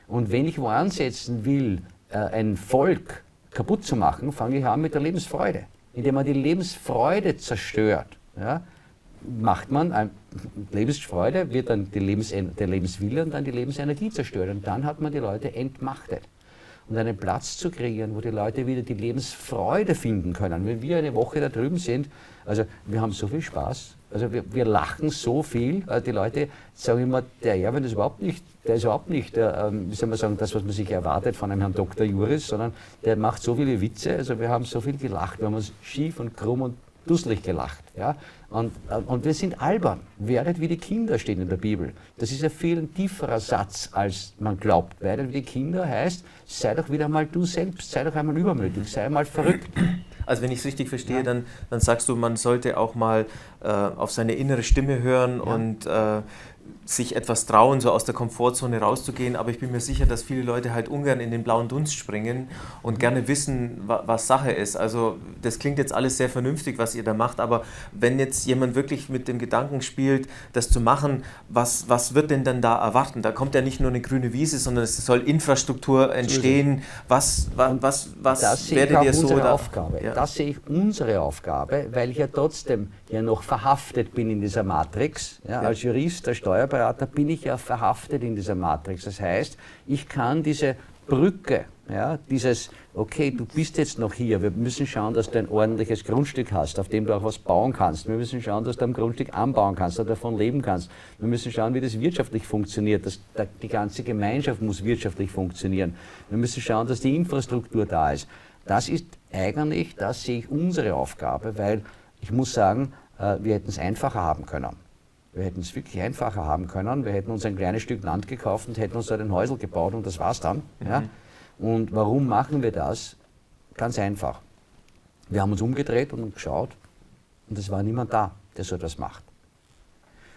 Und wenn ich wo ansetzen will, ein Volk kaputt zu machen, fange ich an mit der Lebensfreude. Indem man die Lebensfreude zerstört, ja, macht man Lebensfreude, wird dann der Lebenswille und dann die Lebensenergie zerstört. Und dann hat man die Leute entmachtet. Und einen Platz zu kreieren, wo die Leute wieder die Lebensfreude finden können. Wenn wir eine Woche da drüben sind, also wir haben so viel Spaß, also wir lachen so viel, die Leute sagen immer, der Erwin ist überhaupt nicht, wie soll man sagen, das, was man sich erwartet von einem Herrn Dr. Juris, sondern der macht so viele Witze, also wir haben so viel gelacht, wir haben uns schief und krumm und dusselig gelacht. Ja? Und wir sind albern. Werdet wie die Kinder steht in der Bibel. Das ist ein viel tieferer Satz, als man glaubt. Werdet wie die Kinder heißt, sei doch wieder mal du selbst, sei doch einmal übermütig, sei einmal verrückt. Also wenn ich es richtig verstehe, dann sagst du, man sollte auch mal auf seine innere Stimme hören und sich etwas trauen, so aus der Komfortzone rauszugehen, aber ich bin mir sicher, dass viele Leute halt ungern in den blauen Dunst springen und gerne wissen, was Sache ist. Also das klingt jetzt alles sehr vernünftig, was ihr da macht, aber wenn jetzt jemand wirklich mit dem Gedanken spielt, das zu machen, was wird denn dann da erwarten? Da kommt ja nicht nur eine grüne Wiese, sondern es soll Infrastruktur entstehen. Was werdet ihr so da? Ja. Das sehe ich unsere Aufgabe, weil ich ja trotzdem ja noch verhaftet bin in dieser Matrix. Ja, als Jurist, als Steuerberater bin ich ja verhaftet in dieser Matrix. Das heißt, ich kann diese Brücke, ja, dieses, okay, du bist jetzt noch hier, wir müssen schauen, dass du ein ordentliches Grundstück hast, auf dem du auch was bauen kannst. Wir müssen schauen, dass du am Grundstück anbauen kannst, dass du davon leben kannst. Wir müssen schauen, wie das wirtschaftlich funktioniert. Die ganze Gemeinschaft muss wirtschaftlich funktionieren. Wir müssen schauen, dass die Infrastruktur da ist. Das ist eigentlich, das sehe ich, unsere Aufgabe, weil ich muss sagen, wir hätten es einfacher haben können. Wir hätten es wirklich einfacher haben können. Wir hätten uns ein kleines Stück Land gekauft und hätten uns da ein Häusl gebaut und das war's dann. Ja? Und warum machen wir das? Ganz einfach. Wir haben uns umgedreht und geschaut und es war niemand da, der so etwas macht.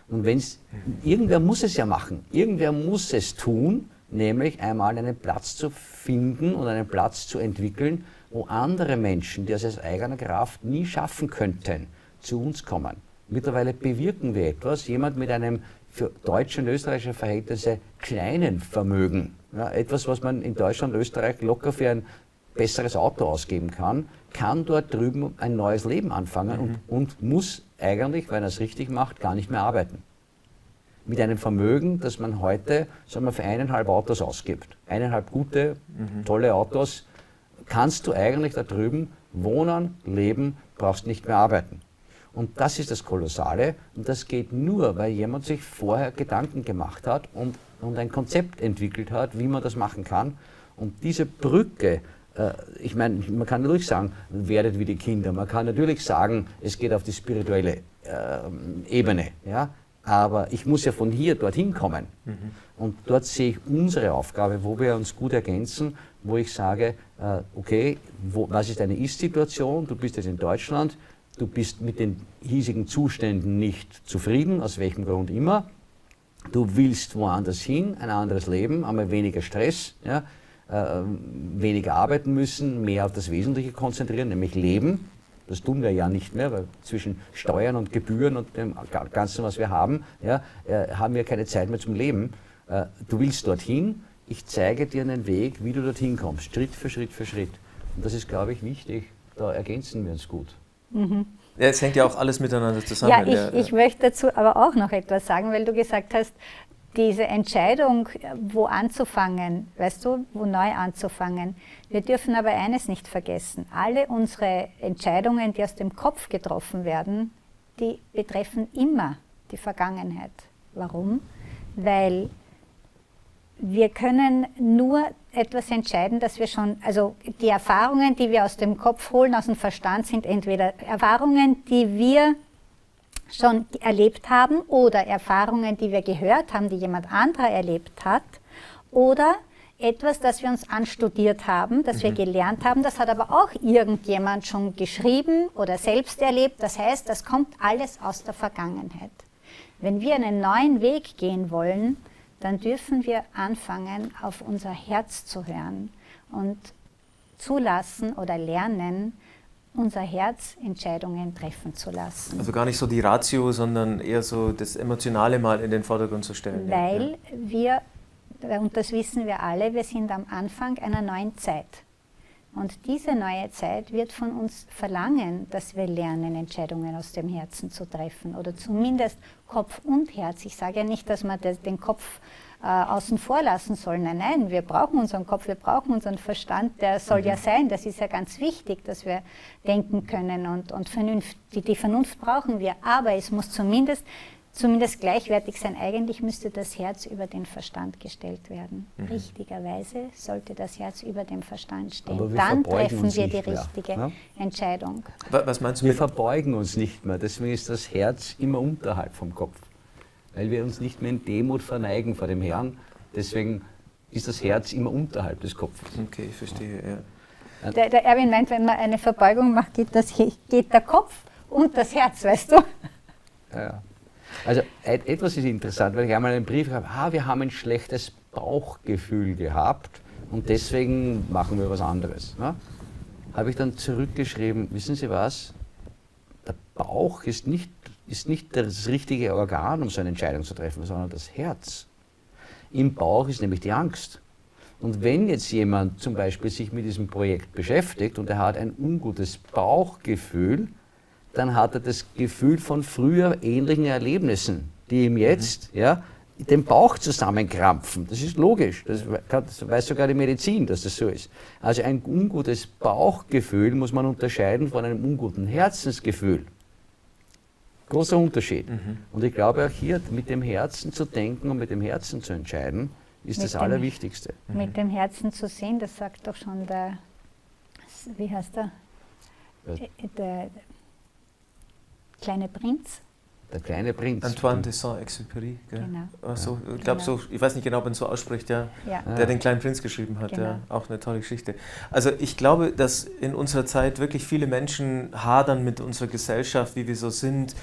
Und irgendwer muss es ja machen, irgendwer muss es tun, nämlich einmal einen Platz zu finden und einen Platz zu entwickeln, wo andere Menschen, die es aus eigener Kraft nie schaffen könnten, zu uns kommen. Mittlerweile bewirken wir etwas, jemand mit einem für deutsche und österreichische Verhältnisse kleinen Vermögen, ja, etwas, was man in Deutschland und Österreich locker für ein besseres Auto ausgeben kann dort drüben ein neues Leben anfangen und muss eigentlich, wenn er es richtig macht, gar nicht mehr arbeiten. Mit einem Vermögen, das man heute, sagen wir, für 1,5 Autos ausgibt. 1,5 gute, tolle Autos, kannst du eigentlich da drüben wohnen, leben, brauchst nicht mehr arbeiten. Und das ist das Kolossale und das geht nur, weil jemand sich vorher Gedanken gemacht hat und ein Konzept entwickelt hat, wie man das machen kann. Und diese Brücke, ich meine, man kann natürlich sagen, werdet wie die Kinder, man kann natürlich sagen, es geht auf die spirituelle Ebene, ja? Aber ich muss ja von hier dorthin kommen. Und dort sehe ich unsere Aufgabe, wo wir uns gut ergänzen, wo ich sage, okay, was ist deine Ist-Situation, du bist jetzt in Deutschland, du bist mit den hiesigen Zuständen nicht zufrieden, aus welchem Grund immer. Du willst woanders hin, ein anderes Leben, einmal weniger Stress, ja, weniger arbeiten müssen, mehr auf das Wesentliche konzentrieren, nämlich Leben. Das tun wir ja nicht mehr, weil zwischen Steuern und Gebühren und dem Ganzen, was wir haben, ja, haben wir keine Zeit mehr zum Leben. Du willst dorthin, ich zeige dir einen Weg, wie du dorthin kommst, Schritt für Schritt für Schritt. Und das ist, glaube ich, wichtig, da ergänzen wir uns gut. Ja, es hängt ja auch alles miteinander zusammen. Ja, ich möchte dazu aber auch noch etwas sagen, weil du gesagt hast, diese Entscheidung, wo anzufangen, weißt du, wo neu anzufangen. Wir dürfen aber eines nicht vergessen. Alle unsere Entscheidungen, die aus dem Kopf getroffen werden, die betreffen immer die Vergangenheit. Warum? Weil wir können nur etwas entscheiden, dass wir schon, also die Erfahrungen, die wir aus dem Kopf holen, aus dem Verstand, sind entweder Erfahrungen, die wir schon erlebt haben oder Erfahrungen, die wir gehört haben, die jemand anderer erlebt hat oder etwas, das wir uns anstudiert haben, das wir gelernt haben, das hat aber auch irgendjemand schon geschrieben oder selbst erlebt. Das heißt, das kommt alles aus der Vergangenheit. Wenn wir einen neuen Weg gehen wollen, dann dürfen wir anfangen, auf unser Herz zu hören und zulassen oder lernen, unser Herz Entscheidungen treffen zu lassen. Also gar nicht so die Ratio, sondern eher so das Emotionale mal in den Vordergrund zu stellen. Weil wir, und das wissen wir alle, wir sind am Anfang einer neuen Zeit. Und diese neue Zeit wird von uns verlangen, dass wir lernen, Entscheidungen aus dem Herzen zu treffen. Oder zumindest Kopf und Herz. Ich sage ja nicht, dass man den Kopf außen vor lassen soll. Nein, nein, wir brauchen unseren Kopf, wir brauchen unseren Verstand. Der soll ja sein, das ist ja ganz wichtig, dass wir denken können. Und die Vernunft brauchen wir. Aber es muss zumindest gleichwertig sein. Eigentlich müsste das Herz über den Verstand gestellt werden. Richtigerweise sollte das Herz über dem Verstand stehen. Dann treffen wir die richtige Entscheidung. Was meinst du? Wir verbeugen uns nicht mehr. Deswegen ist das Herz immer unterhalb vom Kopf. Weil wir uns nicht mehr in Demut verneigen vor dem Herrn. Deswegen ist das Herz immer unterhalb des Kopfes. Okay, ich verstehe, ja. Der Erwin meint, wenn man eine Verbeugung macht, geht der Kopf und das Herz, weißt du? Ja. Also etwas ist interessant, weil ich einmal einen Brief habe, wir haben ein schlechtes Bauchgefühl gehabt und deswegen machen wir was anderes. Ne? Habe ich dann zurückgeschrieben, wissen Sie was, der Bauch ist nicht das richtige Organ, um so eine Entscheidung zu treffen, sondern das Herz. Im Bauch ist nämlich die Angst. Und wenn jetzt jemand zum Beispiel sich mit diesem Projekt beschäftigt und er hat ein ungutes Bauchgefühl, dann hat er das Gefühl von früher ähnlichen Erlebnissen, die ihm jetzt den Bauch zusammenkrampfen. Das ist logisch, das weiß sogar die Medizin, dass das so ist. Also ein ungutes Bauchgefühl muss man unterscheiden von einem unguten Herzensgefühl. Großer Unterschied. Und ich glaube auch hier mit dem Herzen zu denken und mit dem Herzen zu entscheiden, ist das Allerwichtigste. Mit dem Herzen zu sehen, das sagt doch schon wie heißt der? Der kleine Prinz. Der kleine Prinz. Antoine de Saint-Exupéry, gell? Genau. So, ich glaube so, ich weiß nicht genau, ob man so ausspricht, der den kleinen Prinz geschrieben hat, Genau. auch eine tolle Geschichte. Also ich glaube, dass in unserer Zeit wirklich viele Menschen hadern mit unserer Gesellschaft, wie wir so sind.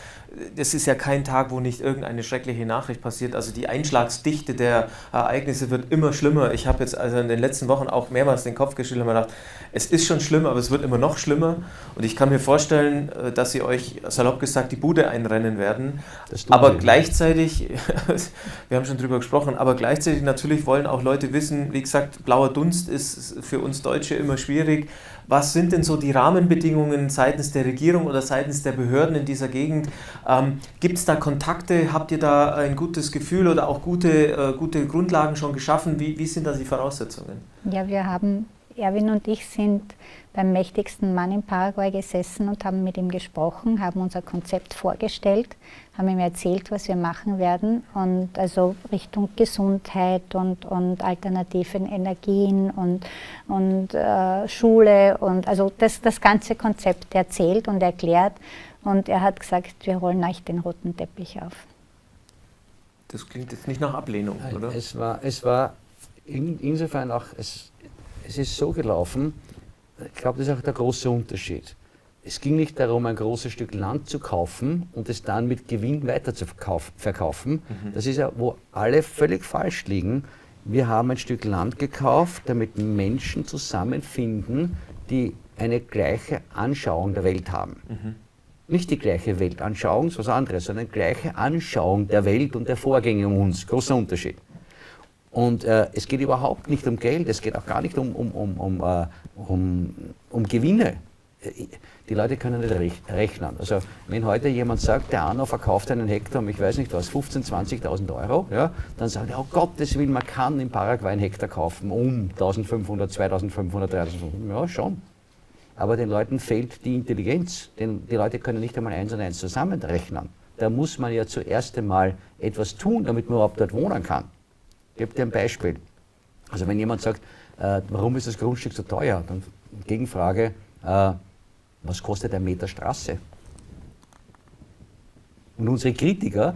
Das ist ja kein Tag, wo nicht irgendeine schreckliche Nachricht passiert. Also die Einschlagsdichte der Ereignisse wird immer schlimmer. Ich habe jetzt also in den letzten Wochen auch mehrmals den Kopf geschüttelt und mir gedacht, es ist schon schlimm, aber es wird immer noch schlimmer. Und ich kann mir vorstellen, dass sie euch, salopp gesagt, die Bude einrennen werden. Aber gleichzeitig, wir haben schon drüber gesprochen, aber gleichzeitig natürlich wollen auch Leute wissen, wie gesagt, blauer Dunst ist für uns Deutsche immer schwierig. Was sind denn so die Rahmenbedingungen seitens der Regierung oder seitens der Behörden in dieser Gegend? Gibt es da Kontakte? Habt ihr da ein gutes Gefühl oder auch gute Grundlagen schon geschaffen? Wie sind da die Voraussetzungen? Ja, Erwin und ich sind beim mächtigsten Mann in Paraguay gesessen und haben mit ihm gesprochen, haben unser Konzept vorgestellt, haben ihm erzählt, was wir machen werden, und also Richtung Gesundheit und alternativen Energien und Schule und also das ganze Konzept erzählt und erklärt, und er hat gesagt, wir rollen euch den roten Teppich auf. Das klingt jetzt nicht nach Ablehnung, oder? Es war insofern auch, es ist so gelaufen, ich glaube, das ist auch der große Unterschied. Es ging nicht darum, ein großes Stück Land zu kaufen und es dann mit Gewinn weiter zu verkaufen. Das ist ja, wo alle völlig falsch liegen. Wir haben ein Stück Land gekauft, damit Menschen zusammenfinden, die eine gleiche Anschauung der Welt haben. Nicht die gleiche Weltanschauung, was anderes, sondern gleiche Anschauung der Welt und der Vorgänge um uns. Großer Unterschied. Und es geht überhaupt nicht um Geld, es geht auch gar nicht um Gewinne. Die Leute können nicht rechnen. Also wenn heute jemand sagt, der Arno verkauft einen Hektar um, ich weiß nicht was, 15.000, 20.000 Euro, ja, dann sagen die, oh Gottes Willen, man kann in Paraguay einen Hektar kaufen um 1.500, 2.500, 3.500. Ja, schon. Aber den Leuten fehlt die Intelligenz. Denn die Leute können nicht einmal 1 und 1 zusammenrechnen. Da muss man ja zuerst einmal etwas tun, damit man überhaupt dort wohnen kann. Ich gebe dir ein Beispiel. Also wenn jemand sagt, warum ist das Grundstück so teuer? Dann Gegenfrage, was kostet ein Meter Straße? Und unsere Kritiker,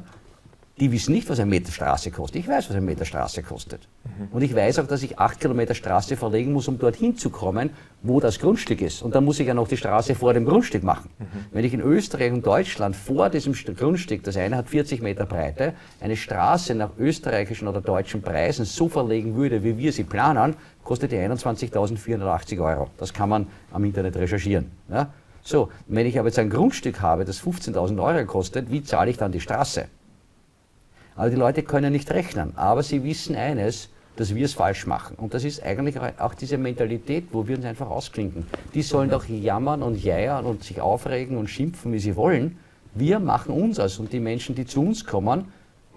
die wissen nicht, was ein Meter Straße kostet. Ich weiß, was ein Meter Straße kostet. Und ich weiß auch, dass ich 8 Kilometer Straße verlegen muss, um dorthin zu kommen, wo das Grundstück ist. Und dann muss ich ja noch die Straße vor dem Grundstück machen. Wenn ich in Österreich und Deutschland vor diesem Grundstück, das eine hat 40 Meter Breite, eine Straße nach österreichischen oder deutschen Preisen so verlegen würde, wie wir sie planen, kostet die 21.480 Euro. Das kann man am Internet recherchieren. Ja? So, wenn ich aber jetzt ein Grundstück habe, das 15.000 Euro kostet, wie zahle ich dann die Straße? Aber die Leute können nicht rechnen, aber sie wissen eines, dass wir es falsch machen. Und das ist eigentlich auch diese Mentalität, wo wir uns einfach ausklinken. Die sollen doch jammern und jeiern und sich aufregen und schimpfen, wie sie wollen. Wir machen unseres, und die Menschen, die zu uns kommen,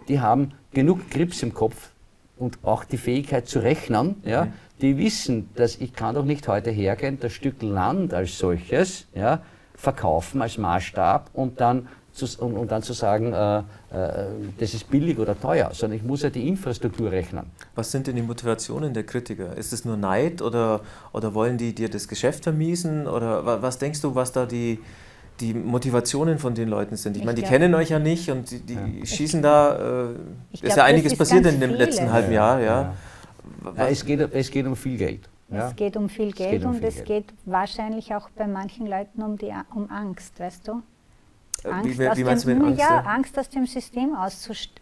die haben genug Grips im Kopf und auch die Fähigkeit zu rechnen. Ja? Die wissen, dass ich kann doch nicht heute hergehen, das Stück Land als solches verkaufen als Maßstab und dann zu sagen, das ist billig oder teuer, sondern ich muss ja die Infrastruktur rechnen. Was sind denn die Motivationen der Kritiker? Ist es nur Neid oder wollen die dir das Geschäft vermiesen? Oder was denkst du, was da die Motivationen von den Leuten sind? Ich meine, die kennen euch ja nicht und die schießen da, ist ja einiges passiert in dem letzten halben Jahr. Ja. Es geht um viel Geld. Es geht um viel Geld und es geht wahrscheinlich auch bei manchen Leuten um Angst, weißt du? Wie meinst du mit Angst? Ja, Angst aus dem System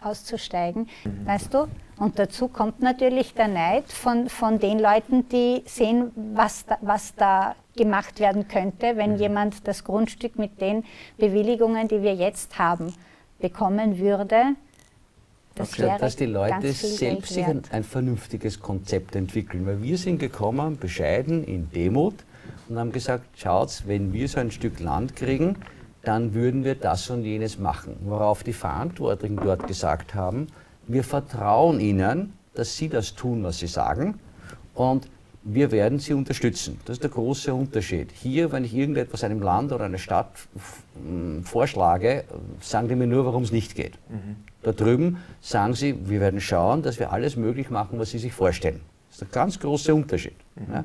auszusteigen, weißt du? Und dazu kommt natürlich der Neid von den Leuten, die sehen, was da gemacht werden könnte, wenn jemand das Grundstück mit den Bewilligungen, die wir jetzt haben, bekommen würde. Dass die Leute selbst sich ein vernünftiges Konzept entwickeln. Weil wir sind gekommen, bescheiden, in Demut, und haben gesagt, schaut, wenn wir so ein Stück Land kriegen, dann würden wir das und jenes machen. Worauf die Verantwortlichen dort gesagt haben, wir vertrauen ihnen, dass sie das tun, was sie sagen, und wir werden sie unterstützen. Das ist der große Unterschied. Hier, wenn ich irgendetwas einem Land oder einer Stadt vorschlage, sagen die mir nur, warum es nicht geht. Da drüben sagen sie, wir werden schauen, dass wir alles möglich machen, was sie sich vorstellen. Das ist der ganz große Unterschied. Ja?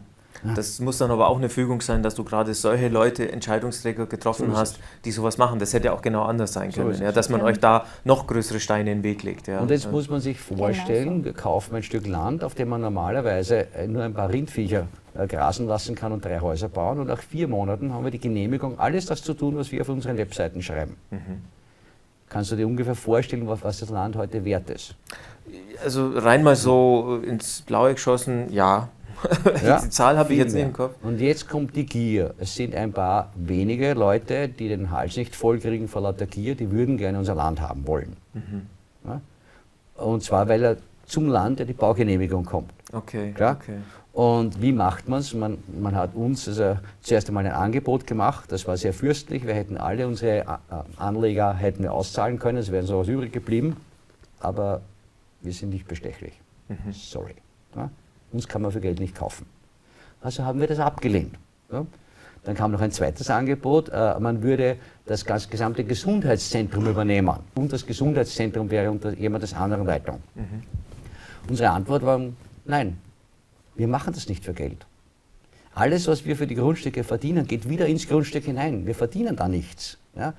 Das muss dann aber auch eine Fügung sein, dass du gerade solche Leute, Entscheidungsträger getroffen hast, die sowas machen. Das hätte ja auch genau anders sein können, ja, dass man euch da noch größere Steine in den Weg legt. Ja. Und jetzt muss man sich vorstellen, wir kaufen ein Stück Land, auf dem man normalerweise nur ein paar Rindviecher grasen lassen kann und 3 Häuser bauen. Und nach 4 Monaten haben wir die Genehmigung, alles das zu tun, was wir auf unseren Webseiten schreiben. Kannst du dir ungefähr vorstellen, was das Land heute wert ist? Also rein mal so ins Blaue geschossen, ja. Die Zahl habe ich jetzt nicht im Kopf. Und jetzt kommt die Gier. Es sind ein paar wenige Leute, die den Hals nicht voll kriegen vor lauter Gier, die würden gerne unser Land haben wollen. Ja? Und zwar, weil zum Land ja die Baugenehmigung kommt. Okay, Klar? okay. Und wie macht man es? Man hat uns zuerst einmal ein Angebot gemacht, das war sehr fürstlich. Wir hätten alle unsere Anleger hätten wir auszahlen können, es wäre so was übrig geblieben, aber wir sind nicht bestechlich. Sorry. Ja? Uns kann man für Geld nicht kaufen. Also haben wir das abgelehnt. Ja? Dann kam noch ein zweites Angebot, man würde das gesamte Gesundheitszentrum übernehmen. Und das Gesundheitszentrum wäre unter jemandes anderen Leitung. Unsere Antwort war, nein, wir machen das nicht für Geld. Alles, was wir für die Grundstücke verdienen, geht wieder ins Grundstück hinein. Wir verdienen da nichts. Ja?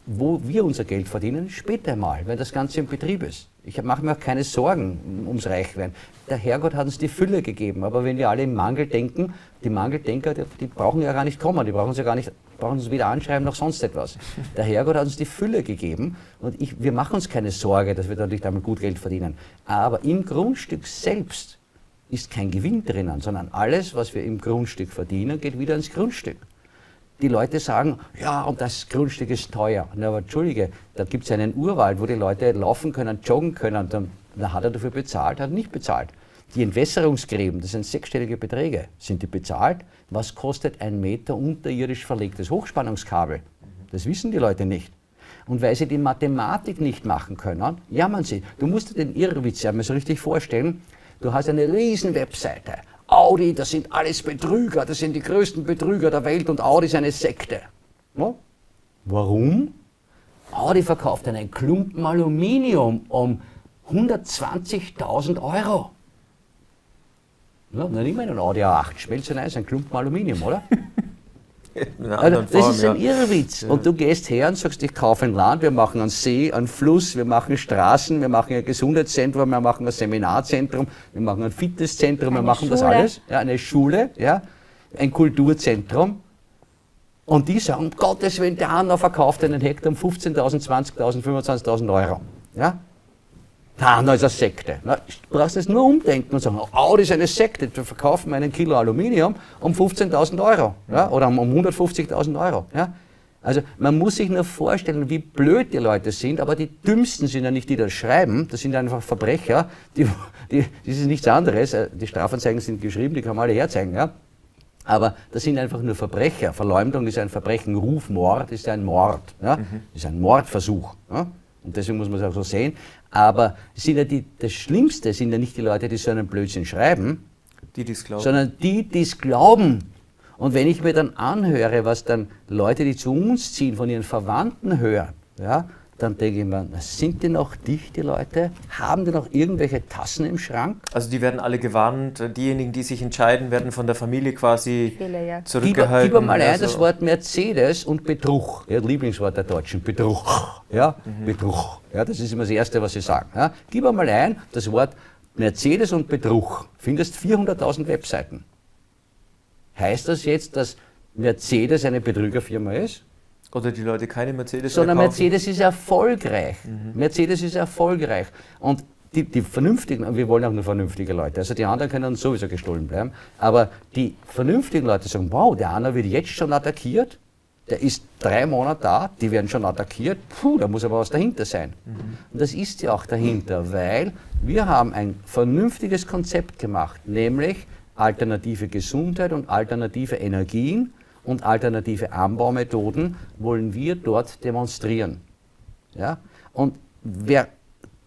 Wo wir unser Geld verdienen, später mal, wenn das Ganze im Betrieb ist. Ich mache mir auch keine Sorgen ums Reichwerden. Der Herrgott hat uns die Fülle gegeben, aber wenn wir alle im Mangel denken, die Mangeldenker, die brauchen ja gar nicht kommen, die brauchen uns weder anschreiben noch sonst etwas. Der Herrgott hat uns die Fülle gegeben und wir machen uns keine Sorge, dass wir dadurch damit gut Geld verdienen. Aber im Grundstück selbst ist kein Gewinn drinnen, sondern alles, was wir im Grundstück verdienen, geht wieder ins Grundstück. Die Leute sagen, ja, und das Grundstück ist teuer. Na, aber Entschuldige, da gibt es einen Urwald, wo die Leute laufen können, joggen können. Dann hat er dafür bezahlt, hat er nicht bezahlt. Die Entwässerungsgräben, das sind 6-stellige Beträge. Sind die bezahlt? Was kostet 1 Meter unterirdisch verlegtes Hochspannungskabel? Das wissen die Leute nicht. Und weil sie die Mathematik nicht machen können, jammern sie. Du musst dir den Irrwitz ja mal so richtig vorstellen. Du hast eine riesen Webseite. Audi, das sind alles Betrüger, das sind die größten Betrüger der Welt und Audi ist eine Sekte. Ja? Warum? Audi verkauft einen Klumpen Aluminium um 120.000 Euro. Ja, dann nimm einen Audi A8, schmelze ein, ein Klumpen Aluminium, oder? Also, das ist ein Irrwitz. Ja. Und du gehst her und sagst, ich kaufe ein Land, wir machen einen See, einen Fluss, wir machen Straßen, wir machen ein Gesundheitszentrum, wir machen ein Seminarzentrum, wir machen ein Fitnesszentrum, wir machen das alles. Ja, eine Schule, ja, ein Kulturzentrum. Und die sagen, um Gottes Willen, der Hanau verkauft einen Hektar um 15.000, 20.000, 25.000 Euro. Ja? Der Hanau ist eine Sekte. Na, du brauchst jetzt nur umdenken und sagen, Audi ist eine Sekte, wir verkaufen einen Kilo Aluminium um 15.000 Euro, ja? Oder um 150.000 Euro. Ja? Also man muss sich nur vorstellen, wie blöd die Leute sind, aber die Dümmsten sind ja nicht die, die das schreiben, das sind einfach Verbrecher, das ist nichts anderes, die Strafanzeigen sind geschrieben, die kann man alle herzeigen, ja? Aber das sind einfach nur Verbrecher. Verleumdung ist ein Verbrechen, Rufmord ist ein Mord, ja? Ist ein Mordversuch. Ja? Und deswegen muss man es auch so sehen. Aber sind ja das Schlimmste sind ja nicht die Leute, die so einen Blödsinn schreiben, die es glauben, sondern die es glauben. Und wenn ich mir dann anhöre, was dann Leute, die zu uns ziehen, von ihren Verwandten hören, ja, dann denke ich mir, sind die noch dicht, die Leute? Haben die noch irgendwelche Tassen im Schrank? Also die werden alle gewarnt, diejenigen, die sich entscheiden, werden von der Familie quasi zurückgehalten. Gib mal ein das Wort Mercedes und Betrug. Ja, Lieblingswort der Deutschen, Betrug. Ja, Betrug. Ja, das ist immer das Erste, was sie sagen. Ja, gib mal ein das Wort Mercedes und Betrug. Findest 400.000 Webseiten. Heißt das jetzt, dass Mercedes eine Betrügerfirma ist? Oder die Leute keine Mercedes sondern mehr kaufen. Mercedes ist erfolgreich. Mercedes ist erfolgreich. Und die vernünftigen, wir wollen auch nur vernünftige Leute, also die anderen können sowieso gestohlen bleiben, aber die vernünftigen Leute sagen, wow, der eine wird jetzt schon attackiert, der ist 3 Monate da, die werden schon attackiert, da muss aber was dahinter sein. Und das ist ja auch dahinter, weil wir haben ein vernünftiges Konzept gemacht, nämlich alternative Gesundheit und alternative Energien, und alternative Anbaumethoden wollen wir dort demonstrieren. Ja? Und wer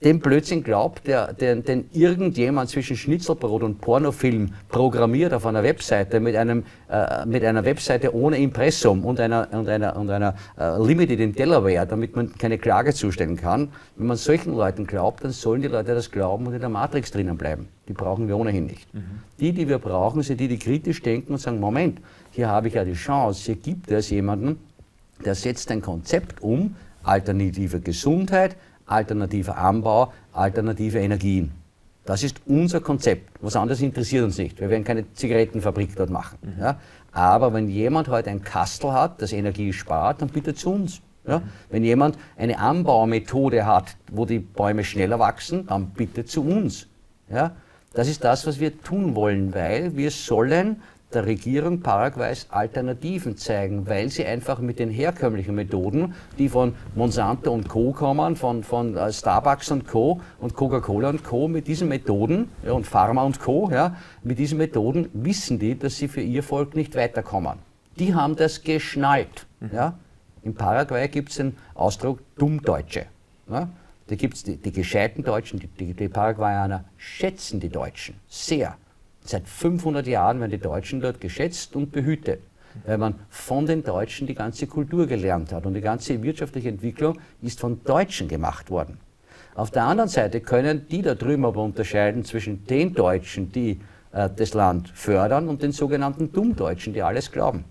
den Blödsinn glaubt, den irgendjemand zwischen Schnitzelbrot und Pornofilm programmiert auf einer Webseite mit einer Webseite ohne Impressum und einer Limited in Delaware, damit man keine Klage zustellen kann. Wenn man solchen Leuten glaubt, dann sollen die Leute das glauben und in der Matrix drinnen bleiben. Die brauchen wir ohnehin nicht. Die wir brauchen, sind die kritisch denken und sagen, Moment, hier habe ich ja die Chance, hier gibt es jemanden, der setzt ein Konzept um, alternative Gesundheit, alternativer Anbau, alternative Energien. Das ist unser Konzept. Was anderes interessiert uns nicht. Wir werden keine Zigarettenfabrik dort machen. Ja? Aber wenn jemand heute ein Kastel hat, das Energie spart, dann bitte zu uns. Ja? Wenn jemand eine Anbaumethode hat, wo die Bäume schneller wachsen, dann bitte zu uns. Ja? Das ist das, was wir tun wollen, weil wir sollen der Regierung Paraguays Alternativen zeigen, weil sie einfach mit den herkömmlichen Methoden, die von Monsanto und Co. kommen, von Starbucks und Co. und Coca-Cola und Co. mit diesen Methoden, ja, und Pharma und Co., ja, mit diesen Methoden wissen die, dass sie für ihr Volk nicht weiterkommen. Die haben das geschnallt. Ja. In Paraguay gibt es den Ausdruck Dummdeutsche. Ja. Da gibt es die gescheiten Deutschen, die Paraguayaner schätzen die Deutschen sehr. Seit 500 Jahren werden die Deutschen dort geschätzt und behütet, weil man von den Deutschen die ganze Kultur gelernt hat und die ganze wirtschaftliche Entwicklung ist von Deutschen gemacht worden. Auf der anderen Seite können die da drüben aber unterscheiden zwischen den Deutschen, die das Land fördern, und den sogenannten Dummdeutschen, die alles glauben.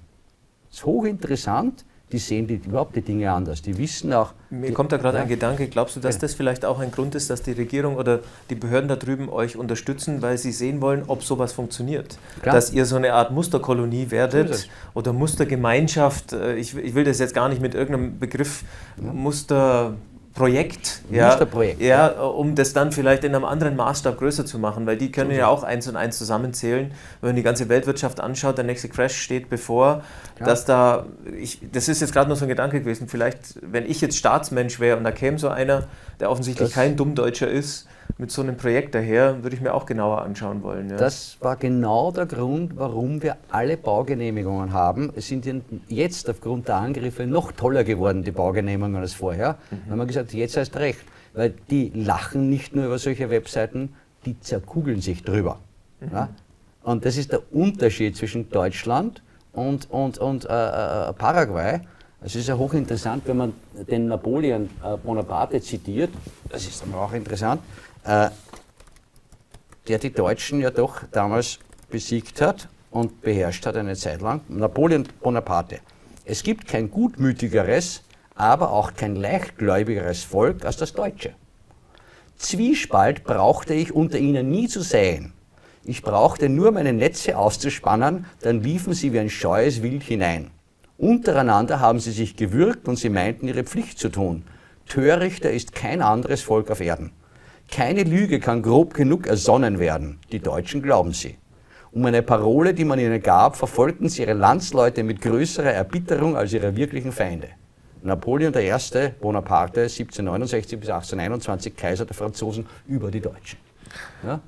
Das ist hochinteressant. Die sehen überhaupt die Dinge anders. Die wissen auch... Mir kommt da gerade ein Gedanke. Glaubst du, dass das vielleicht auch ein Grund ist, dass die Regierung oder die Behörden da drüben euch unterstützen, weil sie sehen wollen, ob sowas funktioniert? Klar. Dass ihr so eine Art Musterkolonie werdet oder Mustergemeinschaft. Ich will das jetzt gar nicht mit irgendeinem Begriff Musterprojekt, um das dann vielleicht in einem anderen Maßstab größer zu machen, weil die können ja auch 1 und 1 zusammenzählen. Wenn man die ganze Weltwirtschaft anschaut, der nächste Crash steht bevor, das ist jetzt gerade noch so ein Gedanke gewesen, vielleicht, wenn ich jetzt Staatsmensch wäre und da käme so einer, der offensichtlich kein Dummdeutscher ist, mit so einem Projekt daher, würde ich mir auch genauer anschauen wollen. Ja. Das war genau der Grund, warum wir alle Baugenehmigungen haben. Es sind jetzt aufgrund der Angriffe noch toller geworden, die Baugenehmigungen, als vorher. Da haben wir gesagt, jetzt erst recht, weil die lachen nicht nur über solche Webseiten, die zerkugeln sich drüber. Ja? Und das ist der Unterschied zwischen Deutschland und Paraguay. Es ist ja hochinteressant, wenn man den Napoleon Bonaparte zitiert, das ist aber auch interessant, der die Deutschen ja doch damals besiegt hat und beherrscht hat eine Zeit lang. Napoleon Bonaparte. Es gibt kein gutmütigeres, aber auch kein leichtgläubigeres Volk als das Deutsche. Zwiespalt brauchte ich unter ihnen nie zu säen. Ich brauchte nur meine Netze auszuspannen, dann liefen sie wie ein scheues Wild hinein. Untereinander haben sie sich gewürgt und sie meinten, ihre Pflicht zu tun. Törichter ist kein anderes Volk auf Erden. Keine Lüge kann grob genug ersonnen werden. Die Deutschen glauben sie. Um eine Parole, die man ihnen gab, verfolgten sie ihre Landsleute mit größerer Erbitterung als ihre wirklichen Feinde. Napoleon I. Bonaparte, 1769 bis 1821, Kaiser der Franzosen über die Deutschen. Ja?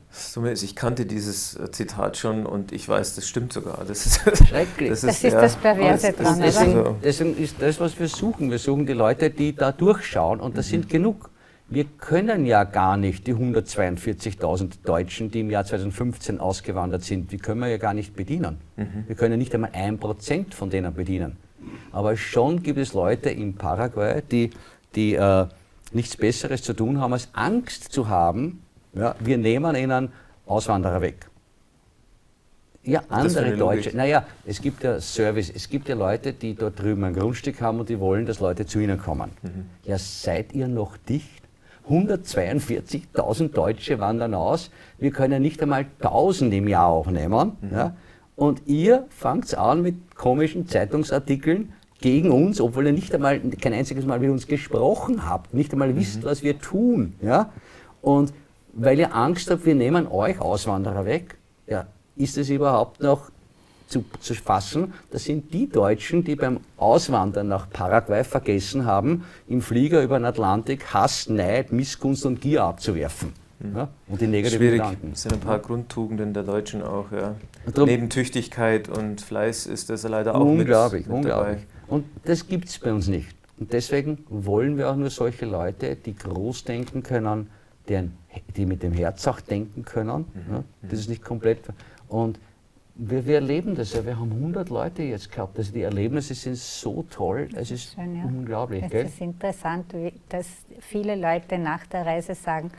Ich kannte dieses Zitat schon und ich weiß, das stimmt sogar. Das ist schrecklich. Das ist das Perverse dran. Deswegen ist das, was wir suchen. Wir suchen die Leute, die da durchschauen, und das sind genug. Wir können ja gar nicht die 142.000 Deutschen, die im Jahr 2015 ausgewandert sind, die können wir ja gar nicht bedienen. Wir können nicht einmal 1% von denen bedienen. Aber schon gibt es Leute in Paraguay, die nichts Besseres zu tun haben, als Angst zu haben, ja, wir nehmen ihnen Auswanderer weg. Ja, andere Deutsche. Naja, es gibt ja Service, es gibt ja Leute, die dort drüben ein Grundstück haben und die wollen, dass Leute zu ihnen kommen. Ja, seid ihr noch dicht? 142.000 Deutsche wandern aus, wir können nicht einmal 1.000 im Jahr aufnehmen. Ja? Und ihr fangt an mit komischen Zeitungsartikeln gegen uns, obwohl ihr nicht einmal, kein einziges Mal mit uns gesprochen habt, nicht einmal wisst, was wir tun. Ja? Und weil ihr Angst habt, wir nehmen euch Auswanderer weg, ja, ist es überhaupt noch zu fassen? Das sind die Deutschen, die beim Auswandern nach Paraguay vergessen haben, im Flieger über den Atlantik Hass, Neid, Missgunst und Gier abzuwerfen. Ja? Und die negativen Gedanken. Das sind ein paar Grundtugenden der Deutschen auch. Ja. Neben Tüchtigkeit und Fleiß ist das leider auch unglaublich. dabei. Und das gibt es bei uns nicht. Und deswegen wollen wir auch nur solche Leute, die groß denken können, die mit dem Herz auch denken können. Ja, das ist nicht komplett. Und wir erleben das ja. Wir haben 100 Leute jetzt gehabt. Also die Erlebnisse sind so toll. Es ist schön, ja. Unglaublich. Es ist interessant, dass viele Leute nach der Reise sagen,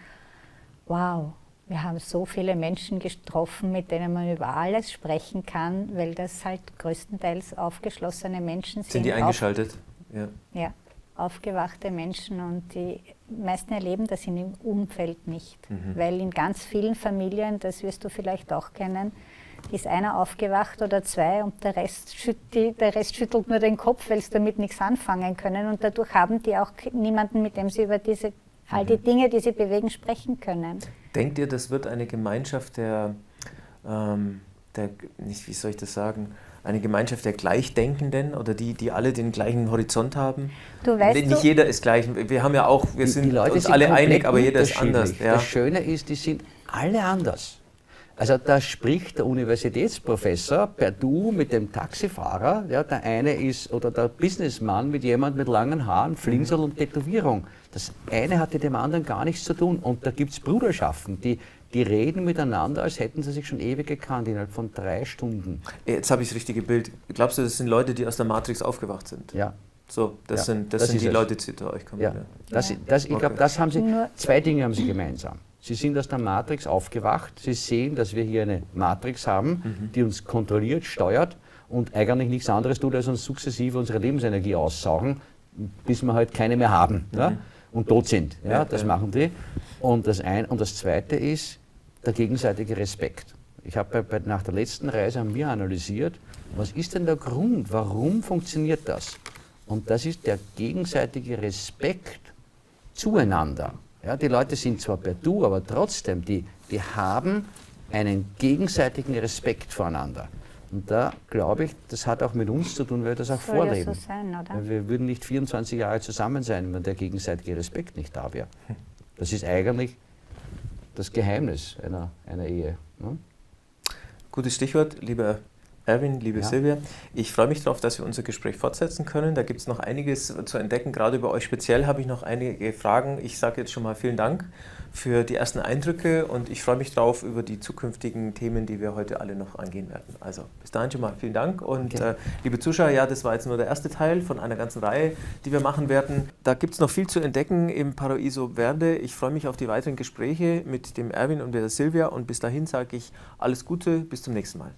wow, wir haben so viele Menschen getroffen, mit denen man über alles sprechen kann, weil das halt größtenteils aufgeschlossene Menschen sind. Sind die eingeschaltet? Ja. Ja, aufgewachte Menschen, und die meisten erleben das in ihrem Umfeld nicht. Weil in ganz vielen Familien, das wirst du vielleicht auch kennen, ist einer aufgewacht oder zwei und der Rest schüttelt nur den Kopf, weil sie damit nichts anfangen können, und dadurch haben die auch niemanden, mit dem sie über all die Dinge, die sie bewegen, sprechen können. Denkt ihr, das wird eine Gemeinschaft wie soll ich das sagen, eine Gemeinschaft der Gleichdenkenden oder die alle den gleichen Horizont haben? Du weißt, nicht jeder ist gleich. Wir haben ja auch, wir sind uns alle einig, aber jeder ist anders. Ja. Das Schöne ist, die sind alle anders. Also da spricht der Universitätsprofessor per Du mit dem Taxifahrer, ja, der eine ist, oder der Businessmann mit jemand mit langen Haaren, Flinsel und Tätowierung. Das eine hat mit dem anderen gar nichts zu tun. Und da gibt es Bruderschaften, die reden miteinander, als hätten sie sich schon ewig gekannt, innerhalb von 3 Stunden. Jetzt habe ich das richtige Bild. Glaubst du, das sind Leute, die aus der Matrix aufgewacht sind? Ja. So, das sind die Leute, die zu euch kommen. Ja. Ich glaube, das haben sie, 2 Dinge haben sie gemeinsam. Sie sind aus der Matrix aufgewacht, sie sehen, dass wir hier eine Matrix haben, die uns kontrolliert, steuert und eigentlich nichts anderes tut, als uns sukzessive unsere Lebensenergie aussaugen, bis wir halt keine mehr haben, ja, und tot sind. Ja, das machen die. Und das Zweite ist der gegenseitige Respekt. Ich habe nach der letzten Reise haben wir analysiert, was ist denn der Grund, warum funktioniert das? Und das ist der gegenseitige Respekt zueinander. Ja, die Leute sind zwar per Du, aber trotzdem, die haben einen gegenseitigen Respekt voreinander. Und da glaube ich, das hat auch mit uns zu tun, weil wir das auch vorleben. Ja so sein, oder? Wir würden nicht 24 Jahre zusammen sein, wenn der gegenseitige Respekt nicht da wäre. Das ist eigentlich das Geheimnis einer Ehe. Ne? Gutes Stichwort, lieber Erwin, liebe Silvia. Ich freue mich darauf, dass wir unser Gespräch fortsetzen können. Da gibt es noch einiges zu entdecken. Gerade über euch speziell habe ich noch einige Fragen. Ich sage jetzt schon mal vielen Dank für die ersten Eindrücke und ich freue mich darauf über die zukünftigen Themen, die wir heute alle noch angehen werden. Also bis dahin schon mal vielen Dank und liebe Zuschauer, ja, das war jetzt nur der erste Teil von einer ganzen Reihe, die wir machen werden. Da gibt es noch viel zu entdecken im Paraiso Verde. Ich freue mich auf die weiteren Gespräche mit dem Erwin und der Silvia und bis dahin sage ich alles Gute, bis zum nächsten Mal.